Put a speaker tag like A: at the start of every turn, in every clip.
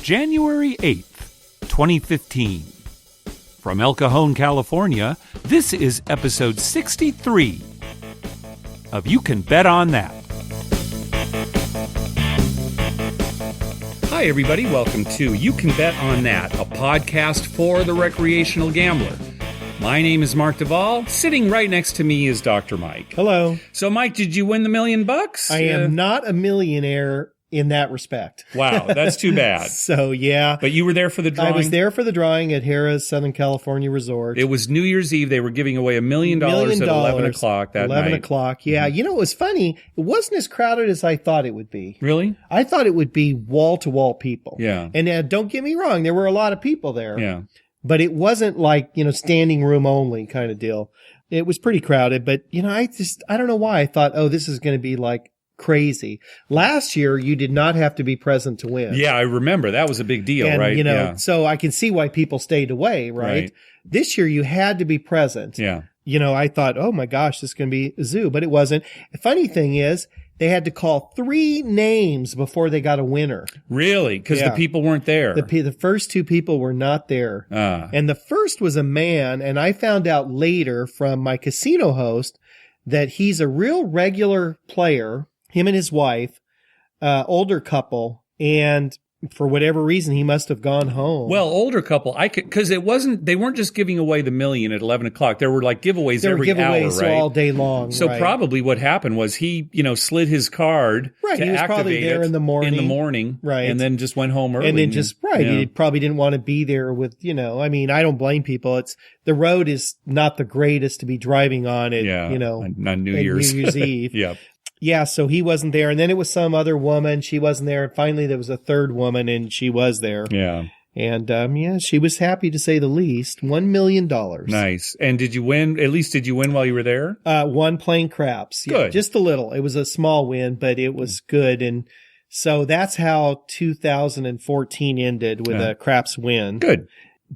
A: January 8th, 2015. From El Cajon, California, this is episode 63 of You Can Bet on That. Hi, everybody. Welcome to You Can Bet on That, a podcast for the recreational gambler. My name is Mark Duvall. Sitting right next to me is Dr. Mike.
B: Hello.
A: So, Mike, did you win the $1 million?
B: I am not a millionaire in that respect.
A: Wow, that's too bad.
B: So, yeah.
A: But you were there for the drawing?
B: I was there for the drawing at Harrah's Southern California Resort.
A: It was New Year's Eve. They were giving away $1 million at 11 o'clock that night.
B: 11 o'clock, yeah. Mm-hmm. You know, it was funny. It wasn't as crowded as I thought it would be.
A: Really?
B: I thought it would be wall-to-wall people.
A: Yeah.
B: And don't get me wrong, there were a lot of people there.
A: Yeah.
B: But it wasn't like, standing room only kind of deal. It was pretty crowded, but, I don't know why I thought, this is going to be like crazy. Last year, you did not have to be present to win.
A: Yeah, I remember. That was a big deal,
B: and,
A: right?
B: So I can see why people stayed away, right? This year, you had to be present.
A: Yeah.
B: I thought, oh my gosh, this is going to be a zoo, but it wasn't. The funny thing is, they had to call 3 names before they got a winner.
A: Really? Because the people weren't there.
B: The first 2 people were not there. And the first was a man, and I found out later from my casino host that he's a real regular player, him and his wife, older couple, and for whatever reason, he must have gone home.
A: Well, older couple, because they weren't just giving away the $1 million at 11 o'clock. There were like giveaways every hour, right?
B: All day long.
A: So probably what happened was he, slid his card to
B: he was probably there in the morning.
A: Right. And then just went home early.
B: And then he probably didn't want to be there with, I don't blame people. The road is not the greatest to be driving on it,
A: on New Year's
B: Eve.
A: Yeah.
B: Yeah, so he wasn't there. And then it was some other woman. She wasn't there. And finally, there was a third woman, and she was there.
A: Yeah.
B: And, she was happy to say the least. $1 million.
A: Nice. And did you win? At least did you win while you were there?
B: Won playing craps. Yeah,
A: good.
B: Just a little. It was a small win, but it was good. And so that's how 2014 ended, with a craps win.
A: Good.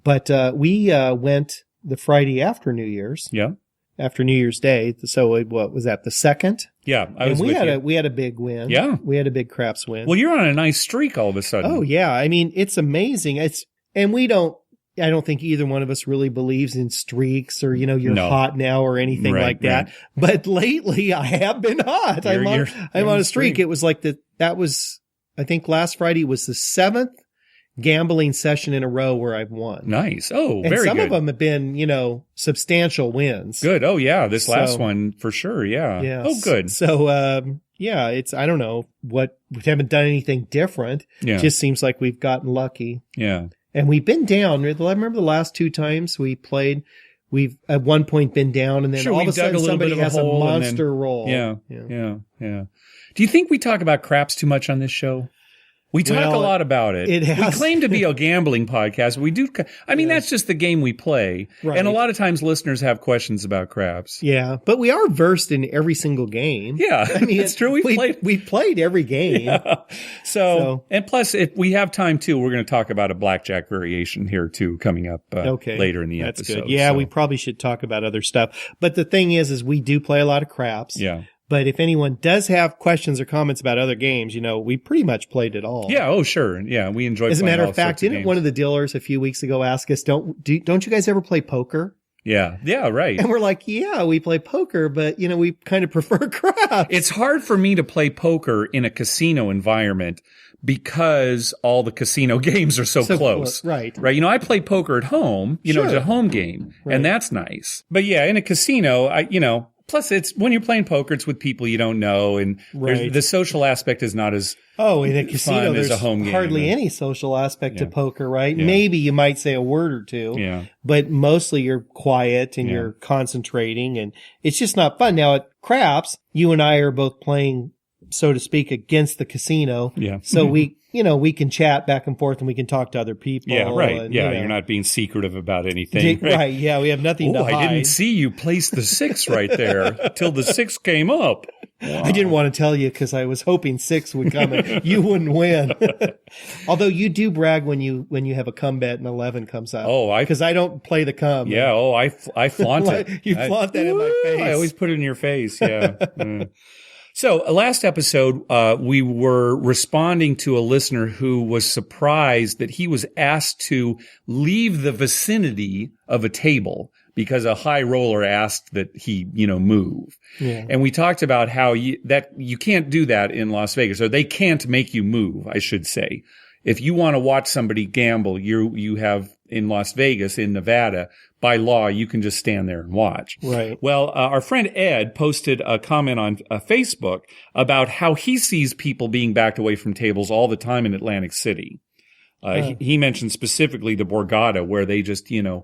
B: But we went the Friday after New Year's.
A: Yeah.
B: After New Year's Day. So what was that, the 2nd?
A: Yeah,
B: we had a big win.
A: Yeah.
B: We had a big craps win.
A: Well, you're on a nice streak all of a sudden.
B: Oh, yeah. I mean, it's amazing. I don't think either one of us really believes in streaks or, you're hot now or anything like that. Right. But lately I have been hot. I'm on a streak. It was like I think last Friday was the 7th gambling session in a row where I've won.
A: Nice. Oh,
B: and
A: very good.
B: Some of them have been, substantial wins.
A: Good. Oh, yeah. This last one for sure. Yeah.
B: Yeah.
A: Oh, good.
B: So, I don't know we haven't done anything different.
A: Yeah.
B: It just seems like we've gotten lucky.
A: Yeah.
B: And we've been down. I remember the last 2 times we played, we've at one point been down, and then all of a sudden somebody has a monster roll.
A: Yeah. Do you think we talk about craps too much on this show? We talk a lot about it. We claim to be a gambling podcast. We do. That's just the game we play. Right. And a lot of times listeners have questions about craps.
B: Yeah. But we are versed in every single game.
A: Yeah. It's true.
B: We played every game.
A: Yeah. So, and plus, if we have time too, we're going to talk about a blackjack variation here too, coming up later in the episode.
B: That's good. Yeah. We probably should talk about other stuff. But the thing is we do play a lot of craps.
A: Yeah.
B: But if anyone does have questions or comments about other games, we pretty much played it all.
A: Yeah. Oh, sure. Yeah. We enjoy playing.
B: As a matter
A: of
B: fact, didn't one of the dealers a few weeks ago ask us, don't you guys ever play poker?
A: Yeah. Yeah. Right.
B: And we're like, yeah, we play poker, but we kind of prefer craps.
A: It's hard for me to play poker in a casino environment because all the casino games are so close.
B: Right.
A: Right. I play poker at home, it's a home game, and that's nice. But yeah, in a casino, plus, it's when you're playing poker, it's with people you don't know, and the social aspect is not as
B: in a casino. There's
A: a home game,
B: hardly any social aspect to poker, right? Yeah. Maybe you might say a word or two, but mostly you're quiet and you're concentrating, and it's just not fun. Now at craps, you and I are both playing, so to speak, against the casino. Yeah. So we can chat back and forth and we can talk to other people.
A: Yeah, right. And, you're not being secretive about anything.
B: Right. Yeah, we have nothing to hide.
A: I didn't see you place the 6 right there till the 6 came up. Wow.
B: I didn't want to tell you because I was hoping 6 would come and you wouldn't win. Although you do brag when you have a come bet and 11 comes out. Oh, because I don't play the come.
A: Yeah. I flaunt it.
B: You flaunt that in my face.
A: I always put it in your face. Yeah. So last episode, we were responding to a listener who was surprised that he was asked to leave the vicinity of a table because a high roller asked that he, move. Yeah. And we talked about how you can't do that in Las Vegas, or they can't make you move, I should say. If you want to watch somebody gamble, you have in Las Vegas, in Nevada, by law, you can just stand there and watch.
B: Right.
A: Well, our friend Ed posted a comment on Facebook about how he sees people being backed away from tables all the time in Atlantic City. He mentioned specifically the Borgata, where they just, you're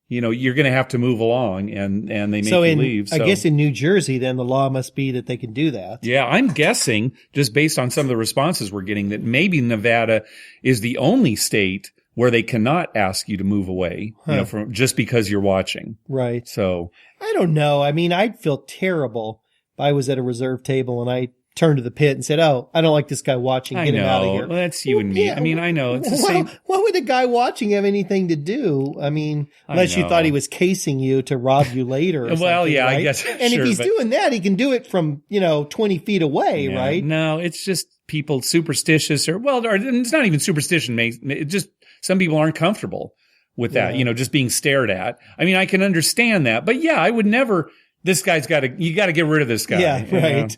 A: going to have to move along and they make you leave. So
B: I guess in New Jersey, then the law must be that they can do that.
A: Yeah, I'm guessing, just based on some of the responses we're getting, that maybe Nevada is the only state where they cannot ask you to move away, from just because you're watching.
B: Right.
A: So
B: I don't know. I mean, I'd feel terrible if I was at a reserve table and I turned to the pit and said, "Oh, I don't like this guy watching. Get him out of here."
A: Well, that's you and me. Yeah. I mean, I know it's the same.
B: What would the guy watching have anything to do? I mean, unless you thought he was casing you to rob you later. Or
A: well, yeah,
B: right?
A: I guess.
B: And if he's doing that, he can do it from 20 feet away, right?
A: No, it's just people superstitious, or it's not even superstition. It's just some people aren't comfortable with that. Just being stared at. I mean, I can understand that, but yeah, I would never. This guy's you got to get rid of this guy.
B: Yeah, right.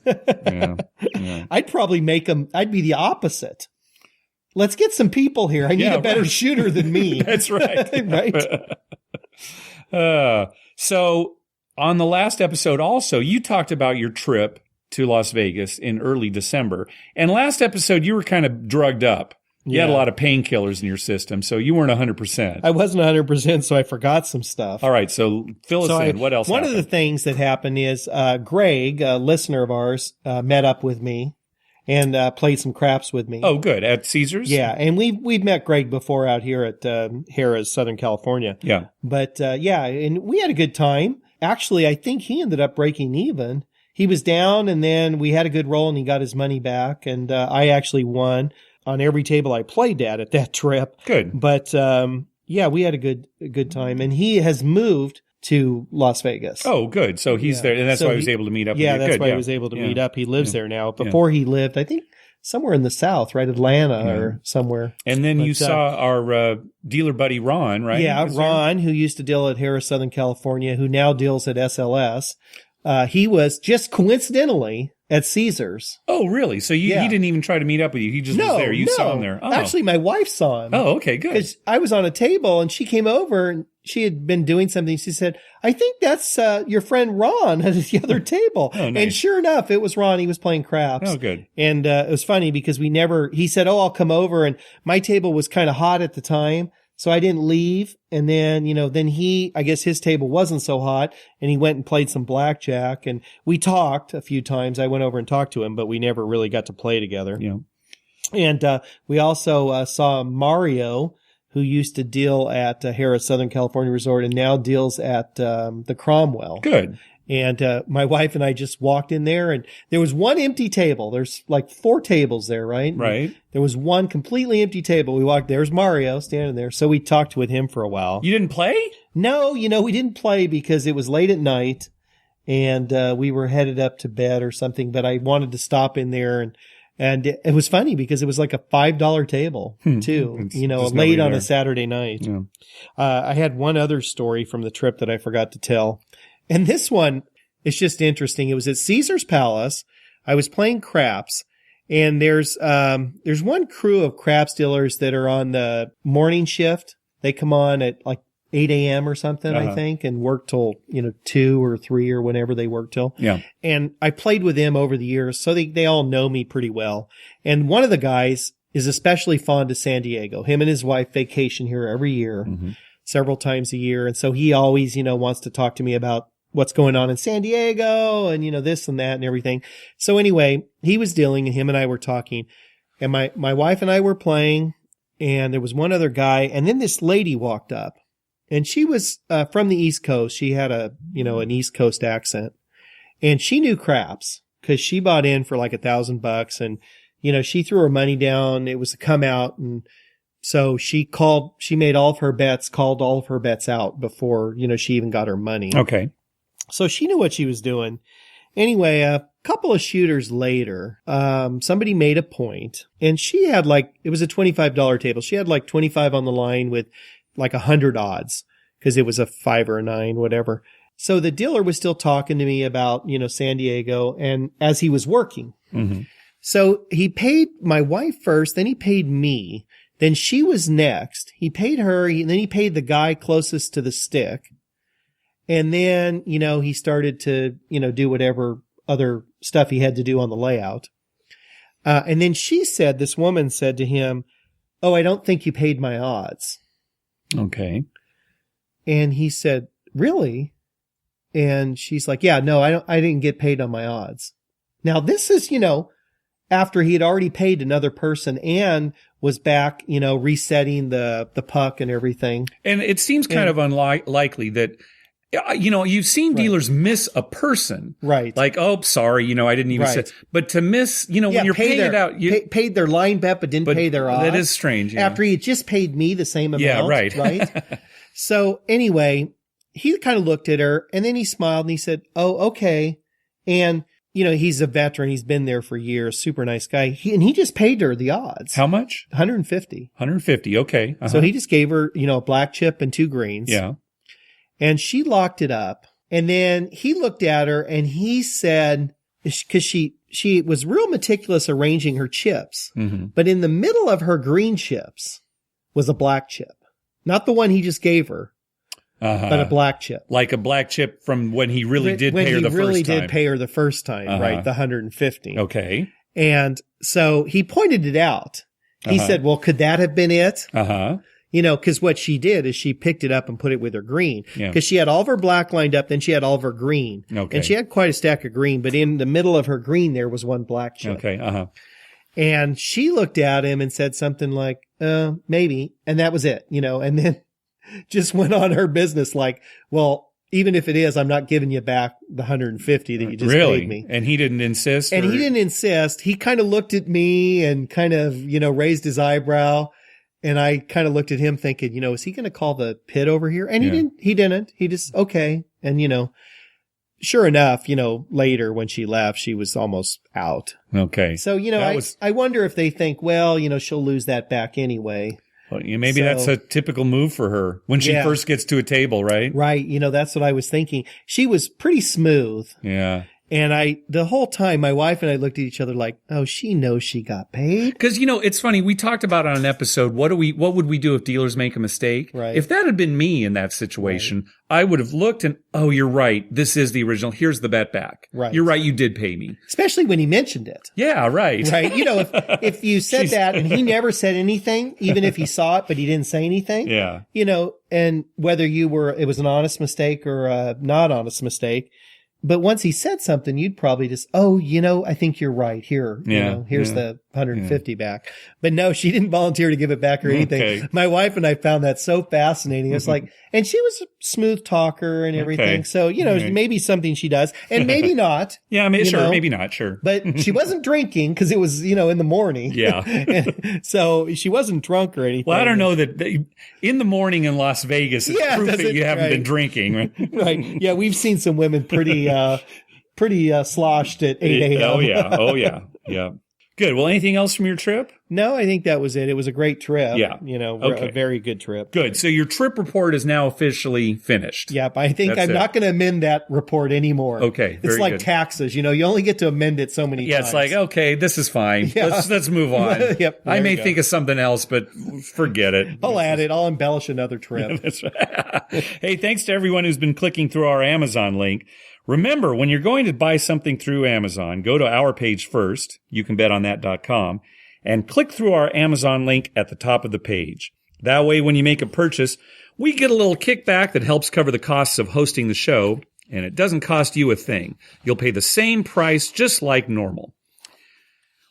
A: Yeah.
B: I'd probably I'd be the opposite. Let's get some people here. I need a better shooter than me.
A: That's right.
B: Right.
A: So on the last episode also, you talked about your trip to Las Vegas in early December. And last episode, you were kind of drugged up. You had a lot of painkillers in your system, so you weren't 100%.
B: I wasn't 100%, so I forgot some stuff.
A: All right, so fill us in. What else happened?
B: One of the things that happened is Greg, a listener of ours, met up with me and played some craps with me.
A: Oh, good. At Caesars?
B: Yeah, and we'd met Greg before out here at Harrah's, Southern California.
A: Yeah.
B: But, and we had a good time. Actually, I think he ended up breaking even. He was down, and then we had a good roll, and he got his money back, and I actually won on every table I played at that trip.
A: Good.
B: But, we had a good time. And he has moved to Las Vegas.
A: Oh, good. So he's there. And that's why he was able to meet up with you.
B: Yeah, that's why he was able to meet up. He lives there now. Before he lived, I think, somewhere in the South, right? Atlanta or somewhere.
A: And then you saw our dealer buddy Ron, right?
B: Yeah, Ron, who used to deal at Harrah's, Southern California, who now deals at SLS. He was just coincidentally at Caesars.
A: Oh, really? So he didn't even try to meet up with you. He just was there. You saw him there. Oh.
B: Actually, my wife saw him.
A: Oh, okay, good.
B: Because I was on a table and she came over and she had been doing something. She said, "I think that's your friend Ron at the other table."
A: Oh, nice.
B: And sure enough, it was Ron. He was playing craps.
A: Oh, good.
B: And it was funny because he said, "Oh, I'll come over." And my table was kind of hot at the time. So I didn't leave. And then, I guess his table wasn't so hot and he went and played some blackjack and we talked a few times. I went over and talked to him, but we never really got to play together.
A: Yeah.
B: And, we also, saw Mario, who used to deal at Harrah's Southern California Resort and now deals at, the Cromwell.
A: Good.
B: And my wife and I just walked in there and there was one empty table. There's like 4 tables there, right?
A: Right.
B: And there was one completely empty table. We walked, there's Mario standing there. So we talked with him for a while.
A: You didn't play?
B: No, we didn't play because it was late at night and we were headed up to bed or something, but I wanted to stop in there and it was funny because it was like a $5 table too, late on a Saturday night.
A: Yeah.
B: I had one other story from the trip that I forgot to tell. And this one is just interesting. It was at Caesar's Palace. I was playing craps and there's one crew of craps dealers that are on the morning shift. They come on at like 8 a.m. or something, I think, and work till, 2 or 3 or whenever they work till.
A: Yeah.
B: And I played with them over the years. So they all know me pretty well. And one of the guys is especially fond of San Diego. Him and his wife vacation here every year, several times a year. And so he always, wants to talk to me about what's going on in San Diego and, this and that and everything. So anyway, he was dealing and him and I were talking and my wife and I were playing and there was one other guy and then this lady walked up and she was from the East Coast. She had an East Coast accent and she knew craps because she bought in for like $1,000 and, she threw her money down. It was a come out and so she made all of her bets, called all of her bets out before, she even got her money.
A: Okay.
B: So she knew what she was doing. Anyway, couple of shooters later, somebody made a point, and she had it was a $25 table. She had 25 on the line with 100 odds because it was a 5 or a 9, whatever. So the dealer was still talking to me about, San Diego, and as he was working.
A: Mm-hmm.
B: So he paid my wife first, then he paid me. Then she was next. He paid her, and then he paid the guy closest to the stick. And then, he started to, do whatever other stuff he had to do on the layout. And then this woman said to him, "Oh, I don't think you paid my odds."
A: Okay.
B: And he said, "Really?" And she's like, "Yeah, no, I didn't get paid on my odds." Now this is, after he had already paid another person and was back, resetting the puck and everything.
A: And it seems kind of unlikely that, you've seen dealers miss a person.
B: Right.
A: Oh, sorry, I didn't even say. But to miss, when you're paying it out.
B: Paid their line bet, but didn't pay their odds.
A: That is strange. Yeah.
B: After he had just paid me the same amount.
A: Yeah, right.
B: Right. So anyway, he kind of looked at her, and then he smiled and he said, "Oh, okay." And, he's a veteran. He's been there for years. Super nice guy. He just paid her the odds.
A: How much?
B: 150.
A: 150. Okay. Uh-huh.
B: So he just gave her, a black chip and 2 greens.
A: Yeah.
B: And she locked it up. And then he looked at her and he said, because she was real meticulous arranging her chips,
A: mm-hmm.
B: but in the middle of her green chips was a black chip. Not the one he just gave her, but a black chip.
A: Like a black chip from when he really did pay her the first time. When he really did
B: pay her the first time, right? The 150.
A: Okay.
B: And so he pointed it out. He said, "Well, could that have been it?"
A: Uh-huh.
B: Because what she did is she picked it up and put it with her green. Because she had all of her black lined up, then she had all of her green.
A: Okay.
B: And she had quite a stack of green, but in the middle of her green there was one black chip.
A: Okay, uh-huh.
B: And she looked at him and said something like, maybe. And that was it, and then just went on her business well, even if it is, I'm not giving you back the 150 that you just paid me.
A: And he didn't insist?
B: And he didn't insist. He kind of looked at me and kind of, raised his eyebrow. And I kind of looked at him thinking, is he going to call the pit over here? And he didn't. He just, okay. And, sure enough, later when she left, she was almost out.
A: Okay.
B: So, I wonder if they think, well, she'll lose that back anyway.
A: Well, maybe that's a typical move for her when she first gets to a table, right?
B: Right. That's what I was thinking. She was pretty smooth.
A: Yeah.
B: And the whole time, my wife and I looked at each other like, oh, she knows she got paid.
A: Because, it's funny. We talked about on an episode, what would we do if dealers make a mistake?
B: Right.
A: If that had been me in that situation, I would have looked and, oh, you're right. This is the original. Here's the bet back.
B: Right.
A: You're right. You did pay me.
B: Especially when he mentioned it.
A: Yeah, right.
B: Right. If you said that and he never said anything, even if he saw it, but he didn't say anything.
A: Yeah.
B: And whether it was an honest mistake or a not honest mistake. But once he said something, you'd probably just, I think you're right here. Here's the 150 back. But no, she didn't volunteer to give it back or anything.
A: Okay.
B: My wife and I found that so fascinating. It's and she was a smooth talker and everything. Okay. So, maybe something she does and maybe not.
A: Yeah, sure. Maybe not. Sure.
B: But she wasn't drinking because it was, in the morning.
A: Yeah.
B: So she wasn't drunk or anything.
A: Well, I don't know that in the morning in Las Vegas, it's proof that you haven't been drinking. Right?
B: Right. Yeah. We've seen some women pretty sloshed at 8 a.m.
A: Oh, yeah. Yeah. Good. Well, anything else from your trip?
B: No, I think that was it. It was a great trip.
A: Yeah.
B: A very good trip.
A: Good. So your trip report is now officially finished.
B: Yep. I think I'm not going to amend that report anymore.
A: Okay.
B: It's like taxes. You only get to amend it so many times.
A: Yeah. It's like, okay, this is fine. Yeah. Let's move on.
B: Yep.
A: I may think of something else, but forget it.
B: I'll add it. I'll embellish another trip.
A: That's right. Hey, thanks to everyone who's been clicking through our Amazon link. Remember, when you're going to buy something through Amazon, go to our page first, youcanbetonthat.com, and click through our Amazon link at the top of the page. That way, when you make a purchase, we get a little kickback that helps cover the costs of hosting the show, and it doesn't cost you a thing. You'll pay the same price just like normal.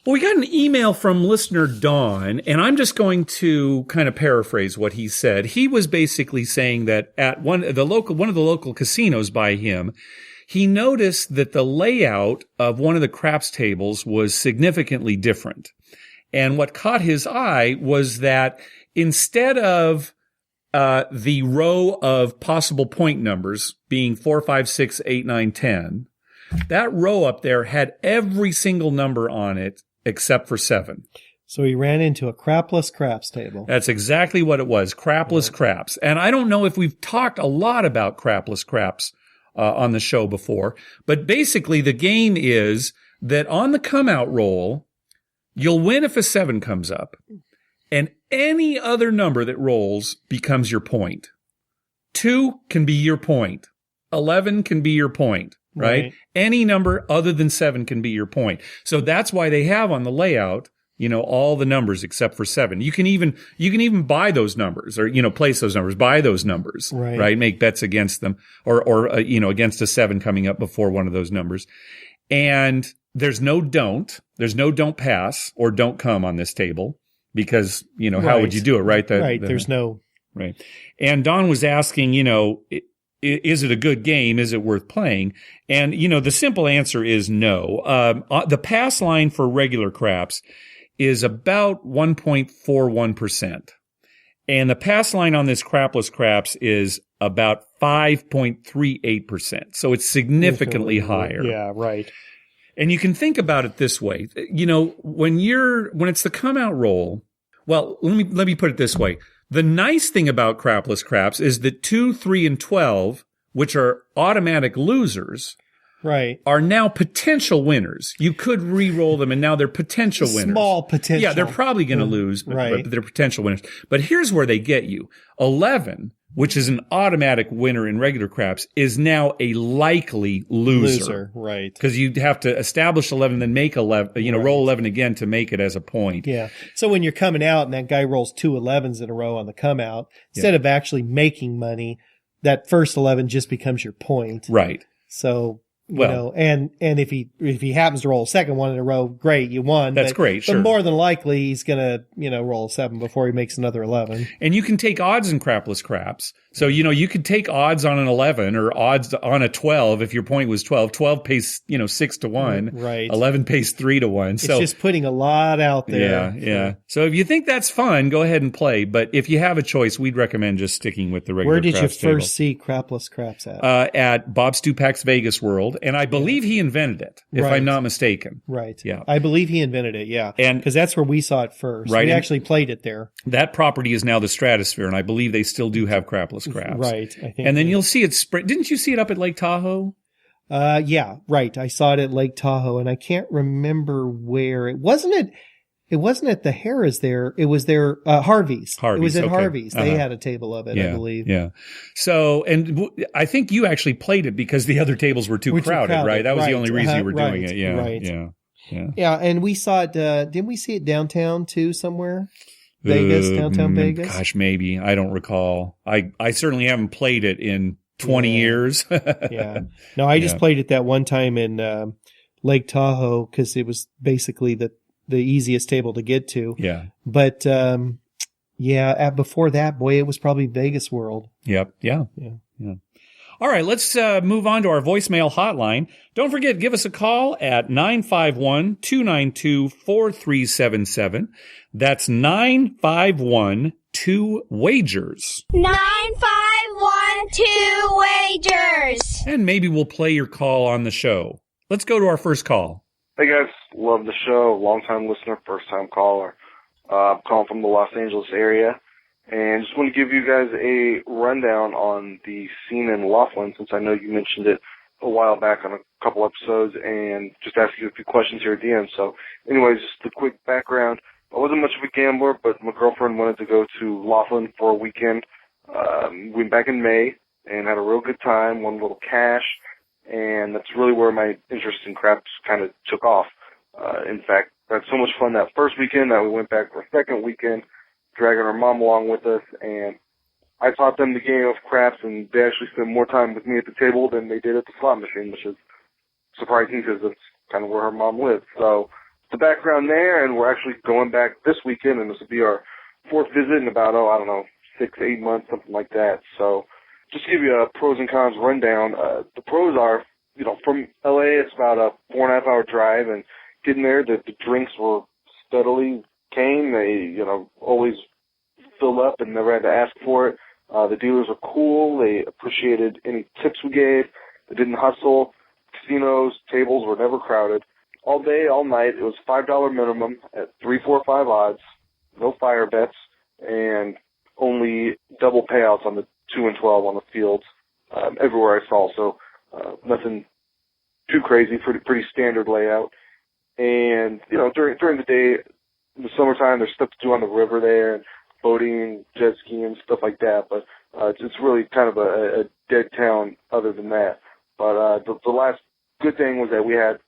A: Well, we got an email from listener Don, and I'm just going to kind of paraphrase what he said. He was basically saying that at one of the local casinos by him, he noticed that the layout of one of the craps tables was significantly different. And what caught his eye was that instead of the row of possible point numbers being 4, 5, 6, 8, 9, 10, That row up there had every single number on it except for 7.
B: So he ran into a crapless craps table.
A: That's exactly what it was, crapless craps. And I don't know if we've talked a lot about crapless craps on the show before, but basically the game is that on the come-out roll, you'll win if a 7 comes up, and any other number that rolls becomes your point. 2 can be your point. 11 can be your point, right? Any number other than 7 can be your point. So that's why they have on the layout, all the numbers except for 7. You can even buy those numbers or, place those numbers, buy those numbers, right? Make bets against them or against a 7 coming up before one of those numbers. And there's no don't pass or don't come on this table because, how would you do it, right?
B: There's no.
A: Right. And Don was asking, is it a good game? Is it worth playing? And, the simple answer is no. The pass line for regular craps is about 1.41%. And the pass line on this crapless craps is about 5.38%. So it's significantly higher.
B: Yeah, right.
A: And you can think about it this way. When it's the come out roll, well, let me put it this way. The nice thing about crapless craps is that 2, 3, and 12, which are automatic losers, are now potential winners. You could re-roll them, and now they're potential winners.
B: Small potential.
A: Yeah, they're probably going to lose, but they're potential winners. But here's where they get you. 11, which is an automatic winner in regular craps, is now a likely loser.
B: Right.
A: Because you'd have to establish 11, then make 11, roll 11 again to make it as a point.
B: Yeah. So when you're coming out and that guy rolls 2 11s in a row on the come out, instead of actually making money, that first 11 just becomes your point.
A: Right.
B: So, and if he happens to roll a second one in a row, great, you won.
A: That's great, sure.
B: But more than likely, he's going to, roll a 7 before he makes another 11.
A: And you can take odds in crapless craps. So, you could take odds on an 11 or odds on a 12 if your point was 12. 12 pays, 6 to 1.
B: Right.
A: 11 pays 3 to 1.
B: It's just putting a lot out there.
A: Yeah. So if you think that's fun, go ahead and play. But if you have a choice, we'd recommend just sticking with the regular
B: craps. Where did you
A: table.
B: first see crapless craps at?
A: At Bob Stupak's Vegas World. And I believe he invented it, if I'm not mistaken.
B: Right.
A: Yeah.
B: I believe he invented it, yeah.
A: And
B: because that's where we saw it first.
A: Right.
B: We actually played it there.
A: That property is now the Stratosphere, and I believe they still do have crapless craps.
B: Right. I think.
A: And then you'll see it spread. Didn't you see it up at Lake Tahoe?
B: Yeah, right. I saw it at Lake Tahoe, and I can't remember where. It wasn't at the Harrah's there. It was there, Harvey's. It was at Harvey's. They had a table of it, I believe.
A: Yeah. So, and I think you actually played it because the other tables were too crowded, right? That was the only reason you were doing it. Yeah.
B: Right.
A: Yeah.
B: Yeah. And we saw it, didn't we see it downtown too somewhere? Vegas, downtown Vegas?
A: Gosh, maybe. I don't recall. I certainly haven't played it in 20 years.
B: Yeah. No, I just played it that one time in Lake Tahoe because it was basically the easiest table to get to.
A: Yeah.
B: But before that, boy, it was probably Vegas World.
A: Yep. Yeah. All right, let's move on to our voicemail hotline. Don't forget, give us a call at 951-292-4377. That's 951-2-WAGERS.
C: 951-2-WAGERS.
A: And maybe we'll play your call on the show. Let's go to our first call.
D: Hey guys, love the show. Long-time listener, first-time caller. I'm calling from the Los Angeles area. And just want to give you guys a rundown on the scene in Laughlin, since I know you mentioned it a while back on a couple episodes, and just ask you a few questions here at the end. So anyways, just a quick background. I wasn't much of a gambler, but my girlfriend wanted to go to Laughlin for a weekend. Went back in May and had a real good time, won a little cash, and that's really where my interest in craps kind of took off. In fact, I had so much fun that first weekend that we went back for a second weekend, dragging our mom along with us, and I taught them the game of craps, and they actually spent more time with me at the table than they did at the slot machine, which is surprising because that's kind of where her mom lives. So the background there, and we're actually going back this weekend, and this will be our fourth visit in about, 6 to 8 months, something like that. So just to give you a pros and cons rundown, the pros are, from LA, it's about a 4.5 hour drive, and getting there, the drinks were steadily came. They, always fill up and never had to ask for it. The dealers were cool. They appreciated any tips we gave. They didn't hustle. casinos, tables were never crowded. All day, all night, it was $5 minimum at 3, 4, 5 odds, no fire bets, and only double payouts on the 2 and 12 on the fields everywhere I saw. So nothing too crazy, pretty standard layout. And, you know, during the day, in the summertime, there's stuff to do on the river there, and boating, jet skiing, stuff like that. But it's really kind of a dead town other than that. But the last good thing was that we had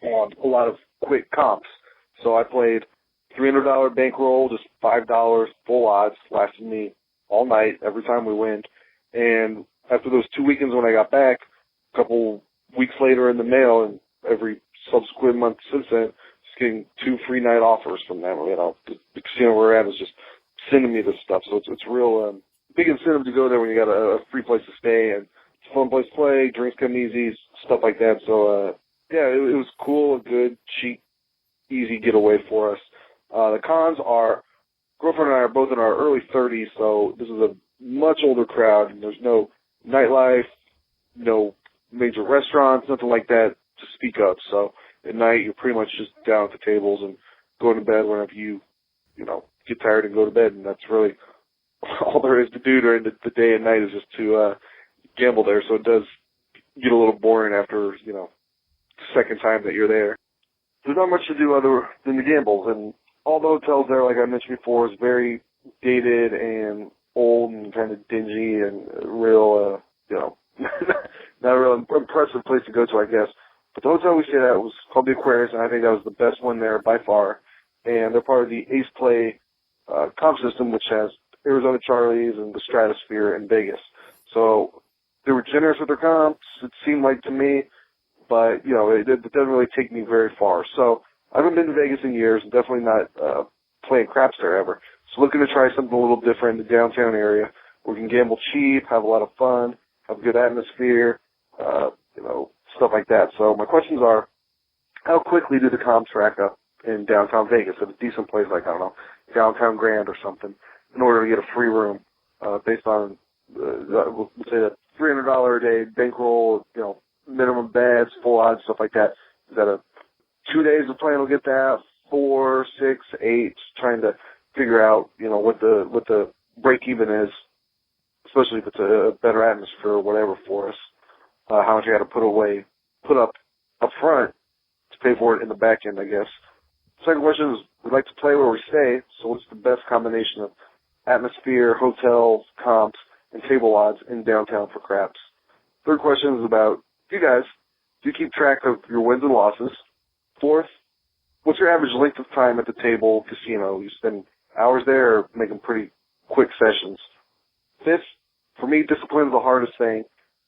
D: a lot of quick comps. So I played $300 bankroll, just $5 full odds, lasted me all night, every time we went. And after those 2 weekends when I got back, a couple weeks later in the mail, and every subsequent month since then, just getting 2 free night offers from them. You know, the casino we're at is just sending me this stuff. So it's real big incentive to go there when you got a free place to stay, and it's a fun place to play, drinks come easy, stuff like that. So, yeah, it was cool, a good, cheap, easy getaway for us. The cons are, girlfriend and I are both in our early 30s, so this is a much older crowd, and there's no nightlife, no major restaurants, nothing like that to speak of. So at night, you're pretty much just down at the tables and going to bed whenever you get tired and go to bed, and that's really all there is to do during the day and night is just to gamble there. So it does get a little boring after, the second time that you're there. There's not much to do other than the gambles, and all the hotels there, like I mentioned before, is very dated and old and kind of dingy and real, not a real impressive place to go to, I guess. But the hotel we stayed at was called the Aquarius, and I think that was the best one there by far. And they're part of the Ace Play comp system, which has Arizona Charlie's and the Stratosphere in Vegas. So they were generous with their comps, it seemed like to me, but, it doesn't really take me very far. So I haven't been to Vegas in years, and definitely not playing craps there ever. So looking to try something a little different in the downtown area where we can gamble cheap, have a lot of fun, have a good atmosphere, stuff like that. So my questions are, how quickly do the comps rack up in downtown Vegas at a decent place like, I don't know, Downtown Grand or something, in order to get a free room based on, we'll say that $300 a day bankroll, minimum beds, full odds, stuff like that. Is that a 2 days of playing will get that? 4, 6, 8, trying to figure out, what the break even is, especially if it's a better atmosphere or whatever for us. How much you got to put up front to pay for it in the back end, I guess. Second question is, we'd like to play where we stay, so what's the best combination of atmosphere, hotels, comps, and table odds in downtown for craps? Third question is about you guys. Do you keep track of your wins and losses? Fourth, what's your average length of time at the table casino? You spend hours there or make them pretty quick sessions? Fifth, for me, discipline is the hardest thing.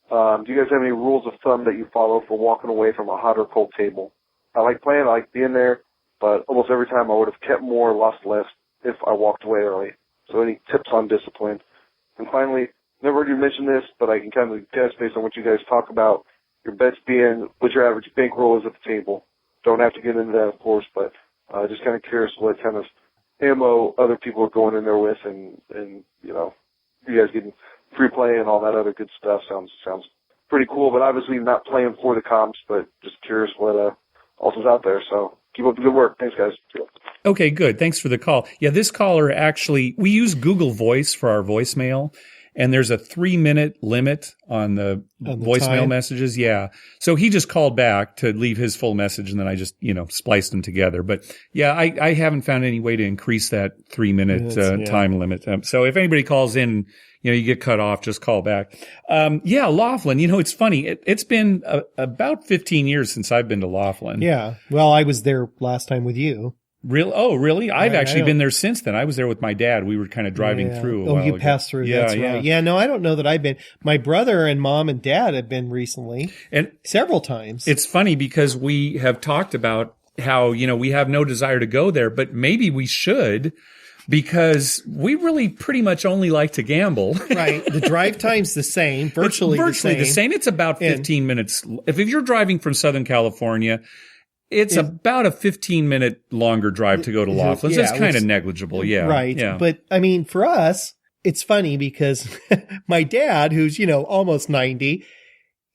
D: Do you guys have any rules of thumb that you follow for walking away from a hot or cold table? I like playing, I like being there, but almost every time I would have kept more, lost less if I walked away early. So any tips on discipline? And finally, never heard you mention this, but I can kind of guess based on what you guys talk about, your bets being what your average bankroll is at the table. Don't have to get into that, of course, but just kind of curious what kind of ammo other people are going in there with, and you guys getting free play and all that other good stuff sounds pretty cool, but obviously not playing for the comps, but just curious what else is out there. So keep up the good work. Thanks, guys.
A: Okay, good. Thanks for the call. Yeah, this caller actually, we use Google Voice for our voicemail, and there's a 3-minute limit on the voicemail time messages. Yeah. So he just called back to leave his full message, and then I just, spliced them together. But yeah, I haven't found any way to increase that 3-minute time limit. So if anybody calls in, you get cut off, just call back. Laughlin, it's funny. It's been about 15 years since I've been to Laughlin.
B: Yeah. Well, I was there last time with you.
A: Really? Oh, really? I've actually been there since then. I was there with my dad. We were kind of driving through.
B: Oh, you passed through.
A: Yeah,
B: that's right. Yeah, no, I don't know that I've been. My brother and mom and dad have been recently, and several times.
A: It's funny because we have talked about how, we have no desire to go there, but maybe we should, because we really pretty much only like to gamble.
B: Right. The drive time's the same, virtually
A: the same. It's about 15 minutes. If you're driving from Southern California, it's about a 15-minute longer drive to go to Laughlin. So it's kind of negligible. Yeah.
B: Right.
A: Yeah.
B: But for us, it's funny because my dad, who's, almost 90,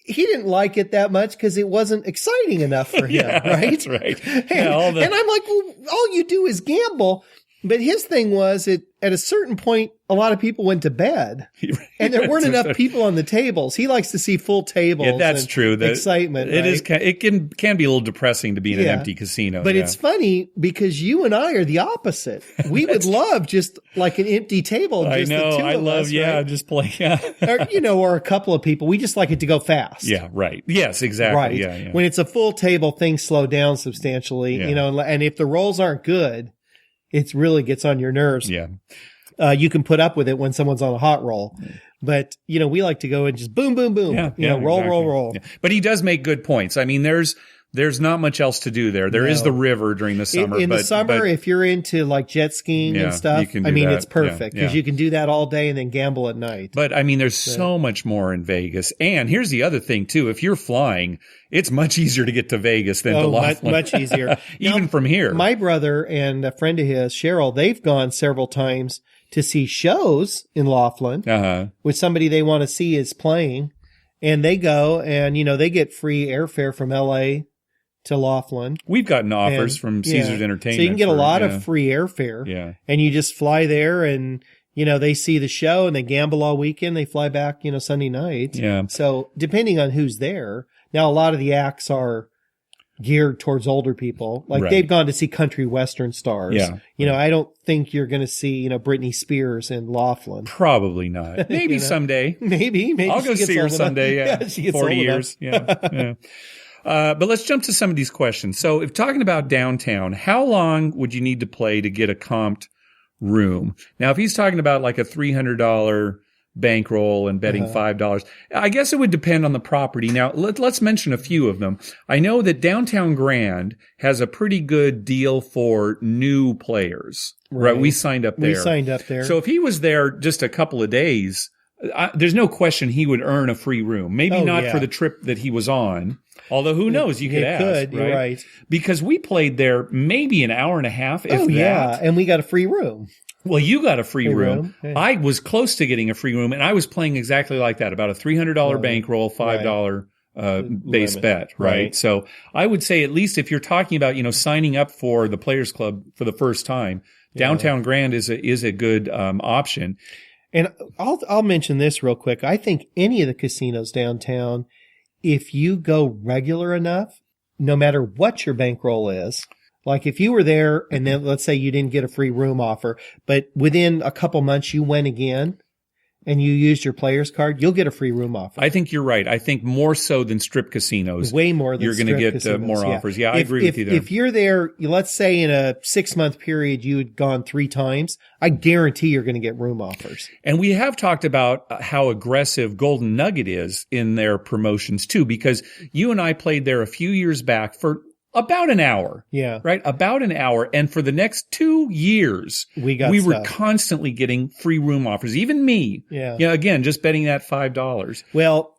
B: he didn't like it that much because it wasn't exciting enough for him, right?
A: That's right.
B: And I'm like, well, all you do is gamble. But his thing was at a certain point, a lot of people went to bed and there weren't enough people on the tables. He likes to see full tables.
A: Yeah, that's true. The
B: excitement.
A: It can be a little depressing to be in an empty casino.
B: But it's funny because you and I are the opposite. We would love just like an empty table.
A: I
B: just
A: know.
B: The two
A: I
B: of
A: love,
B: us, right?
A: just play. Yeah.
B: or a couple of people. We just like it to go fast.
A: Yeah, right. Yes, exactly.
B: Right.
A: Yeah.
B: When it's a full table, things slow down substantially, and if the rolls aren't good, it really gets on your nerves.
A: Yeah.
B: You can put up with it when someone's on a hot roll. But, we like to go and just boom, boom, boom. Roll,
A: exactly.
B: roll.
A: Yeah. But he does make good points. I mean, there's not much else to do there. There is the river during the summer.
B: In the summer, if you're into like jet skiing and stuff, it's perfect because you can do that all day and then gamble at night.
A: But I mean, there's so much more in Vegas. And here's the other thing too. If you're flying, it's much easier to get to Vegas than to Laughlin.
B: Much easier.
A: Even from here.
B: My brother and a friend of his, Cheryl, they've gone several times to see shows in Laughlin with somebody they want to see is playing. And they go and, they get free airfare from LA to Laughlin.
A: We've gotten offers from Caesars Entertainment.
B: So you can get a lot of free airfare.
A: Yeah.
B: And you just fly there and, they see the show and they gamble all weekend. They fly back, Sunday night.
A: Yeah.
B: So depending on who's there. Now, a lot of the acts are geared towards older people. Like they've gone to see country western stars.
A: Yeah.
B: I don't think you're going to see, Britney Spears in Laughlin.
A: Probably not. Maybe someday.
B: Maybe.
A: I'll go see her someday. Yeah.
B: She gets
A: 40
B: old
A: years. Yeah. But let's jump to some of these questions. So if talking about downtown, how long would you need to play to get a comped room? Now, if he's talking about like a $300 bankroll and betting $5, I guess it would depend on the property. Now, let's mention a few of them. I know that Downtown Grand has a pretty good deal for new players. Right? We signed up there. So if he was there just a couple of days, there's no question he would earn a free room. Maybe not for the trip that he was on. Although who knows, you could ask,
B: you're right?
A: Because we played there maybe an hour and a half, if that.
B: And we got a free room.
A: Well, you got a free room.
B: Yeah.
A: I was close to getting a free room, and I was playing exactly like that, about a $300 bankroll, $5 base bet, right? So I would say at least if you're talking about, signing up for the Players Club for the first time, Downtown Grand is a good option.
B: And I'll mention this real quick. I think any of the casinos downtown, if you go regular enough, no matter what your bankroll is, like if you were there and then let's say you didn't get a free room offer, but within a couple months you went again and you used your player's card, you'll get a free room offer.
A: I think you're right. I think more so than strip casinos.
B: Way more than
A: you're going to get more offers. Yeah, I agree with you there.
B: If you're there, let's say in a 6-month period you had gone 3 times, I guarantee you're going to get room offers.
A: And we have talked about how aggressive Golden Nugget is in their promotions too, because you and I played there a few years back for about an hour.
B: Yeah.
A: Right? About an hour. And for the next 2 years, we were constantly getting free room offers. Even me.
B: Yeah.
A: Again, just betting that $5.
B: Well,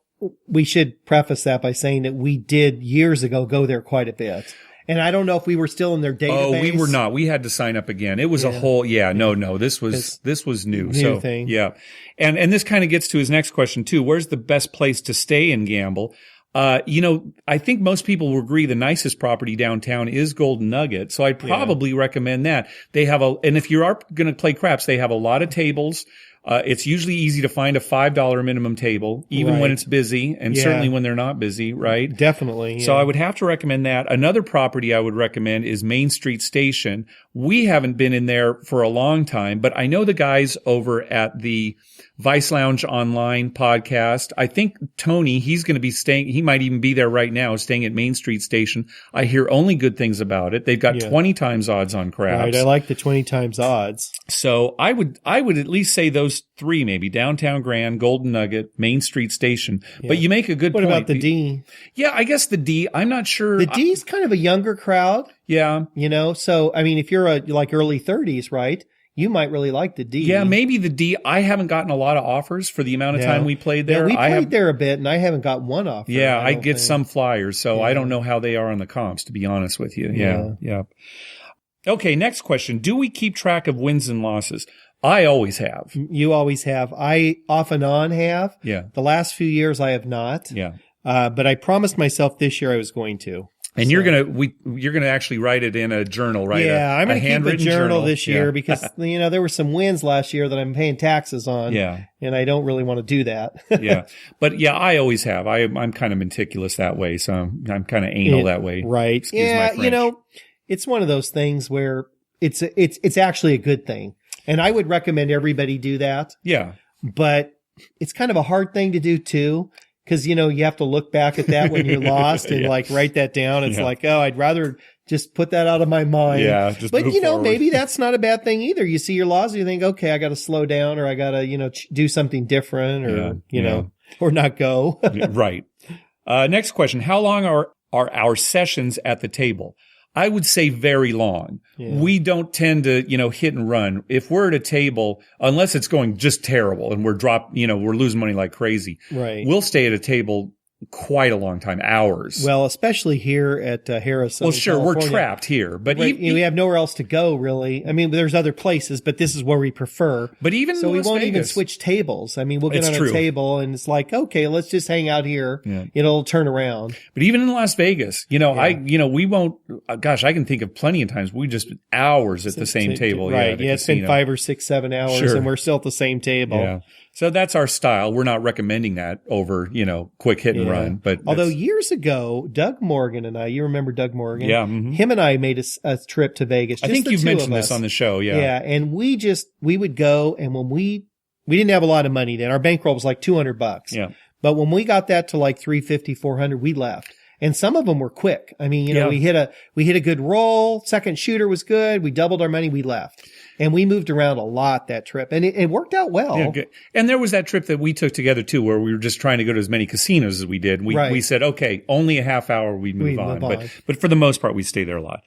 B: we should preface that by saying that we did years ago go there quite a bit. And I don't know if we were still in their database.
A: Oh, we were not. We had to sign up again. It was a whole, no. This was new.
B: New thing.
A: Yeah. And this kind of gets to his next question too. Where's the best place to stay and gamble? I think most people will agree the nicest property downtown is Golden Nugget. So I'd probably recommend that. They have and if you are going to play craps, they have a lot of tables. It's usually easy to find a $5 minimum table, even when it's busy, and certainly when they're not busy, right?
B: Definitely. Yeah.
A: So I would have to recommend that. Another property I would recommend is Main Street Station. We haven't been in there for a long time, but I know the guys over at the Vice Lounge Online podcast. I think Tony, he's going to be staying, he might even be there right now, staying at Main Street Station. I hear only good things about it. They've got 20 times odds on craps.
B: Right, I like the 20 times odds.
A: So I would at least say those 3 maybe, Downtown Grand, Golden Nugget, Main Street Station. Yeah. But you make a good point.
B: What about the D?
A: Yeah, I guess the D, I'm not sure.
B: The D's kind of a younger crowd.
A: Yeah.
B: So, I mean, if you're like early 30s, right? You might really like the D.
A: Yeah, maybe the D. I haven't gotten a lot of offers for the amount of time we played there.
B: Yeah, we played there a bit, and I haven't got one offer.
A: Yeah, I get some flyers, so I don't know how they are on the comps, to be honest with you. Yeah. Okay, next question. Do we keep track of wins and losses? I always have.
B: You always have. I off and on have.
A: Yeah.
B: The last few years I have not.
A: Yeah.
B: But I promised myself this year I was going to.
A: And you're gonna actually write it in a journal, right?
B: Yeah, I'm gonna keep a journal this year because there were some wins last year that I'm paying taxes on.
A: Yeah,
B: and I don't really want to do that.
A: Yeah, but I always have. I'm kind of meticulous that way, so I'm kind of anal that way.
B: Right?
A: Excuse my French.
B: It's one of those things where it's actually a good thing, and I would recommend everybody do that.
A: Yeah,
B: but it's kind of a hard thing to do too. Because, you have to look back at that when you're lost and write that down. It's like, oh, I'd rather just put that out of my mind.
A: Yeah.
B: But, maybe that's not a bad thing either. You see your loss and you think, okay, I got to slow down or I got to, do something different or, or not go.
A: Right. Next question. How long are our sessions at the table? I would say very long. Yeah. We don't tend to, hit and run. If we're at a table, unless it's going just terrible and we're losing money like crazy.
B: Right.
A: We'll stay at a table quite a long time, hours.
B: Well, especially here at Harris.
A: Well, sure,
B: California.
A: we're trapped here, but
B: we have nowhere else to go, really. I mean, there's other places, but this is where we prefer.
A: But even
B: so, we won't
A: Vegas.
B: even switch tables. I mean, we'll get on a table, and it's like, okay, let's just hang out here.
A: Yeah.
B: It'll turn around.
A: But even in Las Vegas, we won't. Gosh, I can think of plenty of times we just spent at the same table.
B: Right? Yeah, it's been 5 or 6, 7 hours, and we're still at the same table.
A: Yeah. So that's our style. We're not recommending that over, quick hit and run. But
B: although years ago, Doug Morgan and I, you remember Doug Morgan?
A: Yeah. Mm-hmm.
B: Him and I made a trip to Vegas.
A: I think you've mentioned this on the show. Yeah.
B: Yeah. And we would go, and when we didn't have a lot of money then. Our bankroll was like $200.
A: Yeah.
B: But when we got that to like $350, $400, we left. And some of them were quick. I mean, we hit a good roll. Second shooter was good. We doubled our money. We left. And we moved around a lot that trip, and it worked out well.
A: Yeah, good. And there was that trip that we took together too, where we were just trying to go to as many casinos as we did. We said, okay, only a half hour, we move on. But for the most part, we stay there a lot.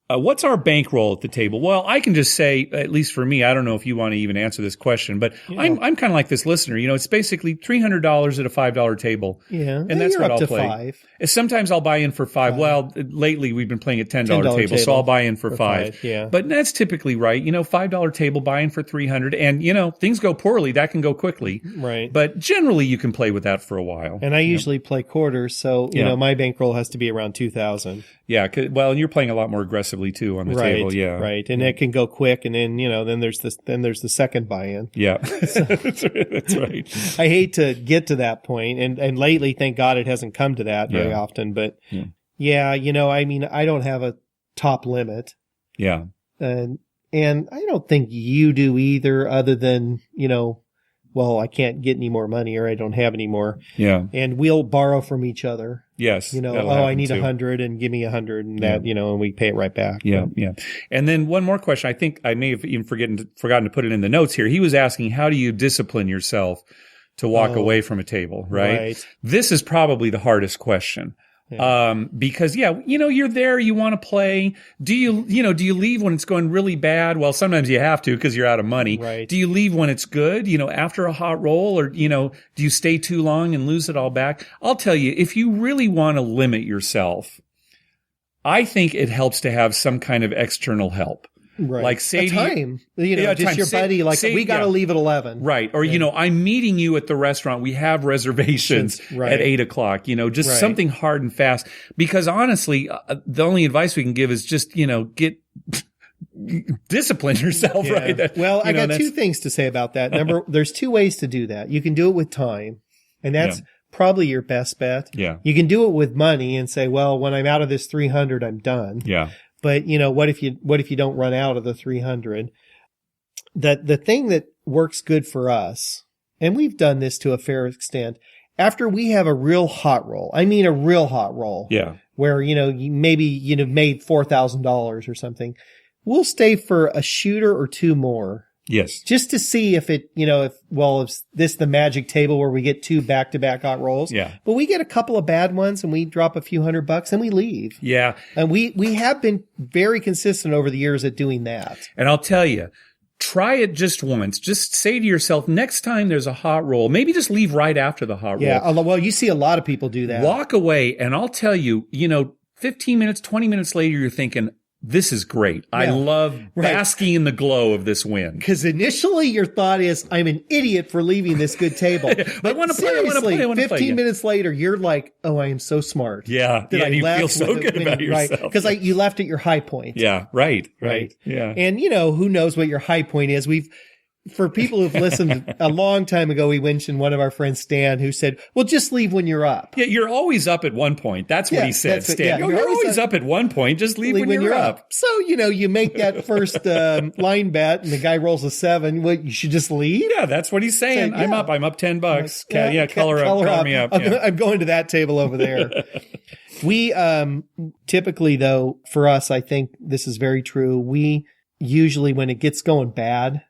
A: What's our bankroll at the table? Well, I can just say, at least for me, I don't know if you want to even answer this question, but I'm kind of like this listener. It's basically $300 at a $5 table.
B: Yeah.
A: And that's what I'll play.
B: $5.
A: Sometimes I'll buy in for $5. Well, lately we've been playing at $10 table, so I'll buy in for $5.
B: Yeah.
A: But that's typically right. $5 table, buy in for $300. And, things go poorly. That can go quickly.
B: Right.
A: But generally you can play with that for a while.
B: And I usually play quarters. So, my bankroll has to be around 2,000.
A: Yeah. Well, and you're playing a lot more aggressively too on the table. Yeah.
B: Right. And it can go quick. And then, then there's the second buy-in.
A: Yeah. That's right.
B: I hate to get to that point. And lately, thank God it hasn't come to that very often. But I don't have a top limit.
A: Yeah.
B: And I don't think you do either, other than, well, I can't get any more money or I don't have any more.
A: Yeah.
B: And we'll borrow from each other.
A: Yes.
B: I need 100 and give me 100 and that, and we pay it right back.
A: Yeah. Yeah. And then one more question. I think I may have even forgotten to put it in the notes here. He was asking, how do you discipline yourself to walk away from a table? Right. This is probably the hardest question. Yeah. Because you're there, you want to play. Do you leave when it's going really bad? Well, sometimes you have to because you're out of money.
B: Right.
A: Do you leave when it's good, after a hot roll, or, do you stay too long and lose it all back? I'll tell you, if you really want to limit yourself, I think it helps to have some kind of external help.
B: Right.
A: Like say
B: time, just your buddy, like we got to leave at 11.
A: Right. Or, I'm meeting you at the restaurant. We have reservations at 8:00, just something hard and fast. Because honestly, the only advice we can give is just, get discipline yourself.
B: Yeah.
A: Right.
B: Well, I got two things to say about that. There's two ways to do that. You can do it with time, and that's probably your best bet.
A: Yeah.
B: You can do it with money and say, well, when I'm out of this 300, I'm done.
A: Yeah.
B: But, what if you don't run out of the 300? The thing that works good for us, and we've done this to a fair extent, after we have a real hot roll, I mean a real hot roll.
A: Yeah.
B: Where, maybe, made $4,000 or something, we'll stay for a shooter or two more.
A: Yes.
B: Just to see if it, if this the magic table where we get 2 back-to-back hot rolls.
A: Yeah.
B: But we get a couple of bad ones and we drop a few $100 and we leave.
A: Yeah.
B: And we have been very consistent over the years at doing that.
A: And I'll tell you, try it just once. Just say to yourself, next time there's a hot roll, maybe just leave right after the hot roll.
B: Yeah. Well, you see a lot of people do that.
A: Walk away. And I'll tell you, 15 minutes, 20 minutes later, you're thinking, this is great. Yeah. I love basking in the glow of this win.
B: Because initially your thought is, I'm an idiot for leaving this good table. But
A: I want to play.
B: 15 minutes later, you're like, oh, I am so smart.
A: Yeah. You feel so good about yourself.
B: Because you left at your high point.
A: Yeah. Right. Yeah.
B: And, who knows what your high point is. For people who've listened a long time ago, we mentioned one of our friends, Stan, who said, well, just leave when you're up.
A: Yeah, you're always up at one point. That's what he said, Stan. You're always up at one point. Just leave when you're up.
B: So, you make that first line bet and the guy rolls a 7. What, you should just leave?
A: Yeah, that's what he's saying. I'm up $10. Color me up.
B: I'm going to that table over there. We typically, though, for us, I think this is very true. We usually, when it gets going bad,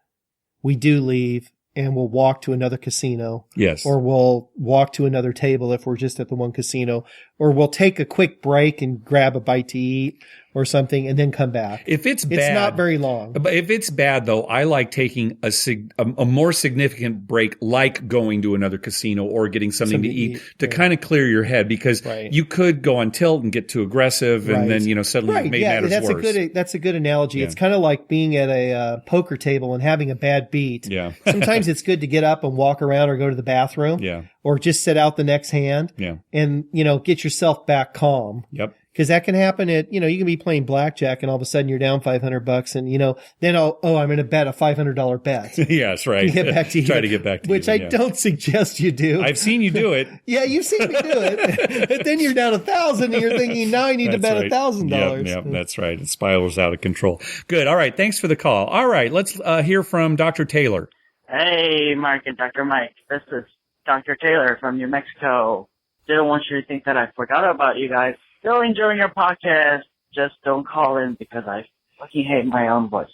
B: we do leave and we'll walk to another casino.
A: Yes.
B: Or we'll walk to another table if we're just at the one casino. Or we'll take a quick break and grab a bite to eat or something and then come back.
A: If it's bad.
B: It's not very long.
A: But if it's bad, though, I like taking a more significant break, like going to another casino or getting something to eat to kind of clear your head, because you could go on tilt and get too aggressive and then, suddenly it made matters worse.
B: That's a good analogy. Yeah. It's kind of like being at a poker table and having a bad beat.
A: Yeah.
B: Sometimes it's good to get up and walk around or go to the bathroom.
A: Yeah.
B: Or just sit out the next hand.
A: Yeah.
B: And, get yourself back calm.
A: Yep.
B: Because that can happen at, you can be playing blackjack and all of a sudden you're down $500 and, then I'm going to bet a $500 bet.
A: Yes, right.
B: Get back to
A: Try to get back to
B: which I don't suggest you do.
A: I've seen you do it.
B: Yeah, you've seen me do it. But then you're down 1,000 and you're thinking, now I need to bet $1,000.
A: Yep, that's right. It spirals out of control. Good. All right. Thanks for the call. All right. Let's hear from Dr. Taylor.
E: Hey, Mark and Dr. Mike. This is Dr. Taylor from New Mexico. Didn't want you to think that I forgot about you guys. Still enjoying your podcast. Just don't call in because I fucking hate my own voice.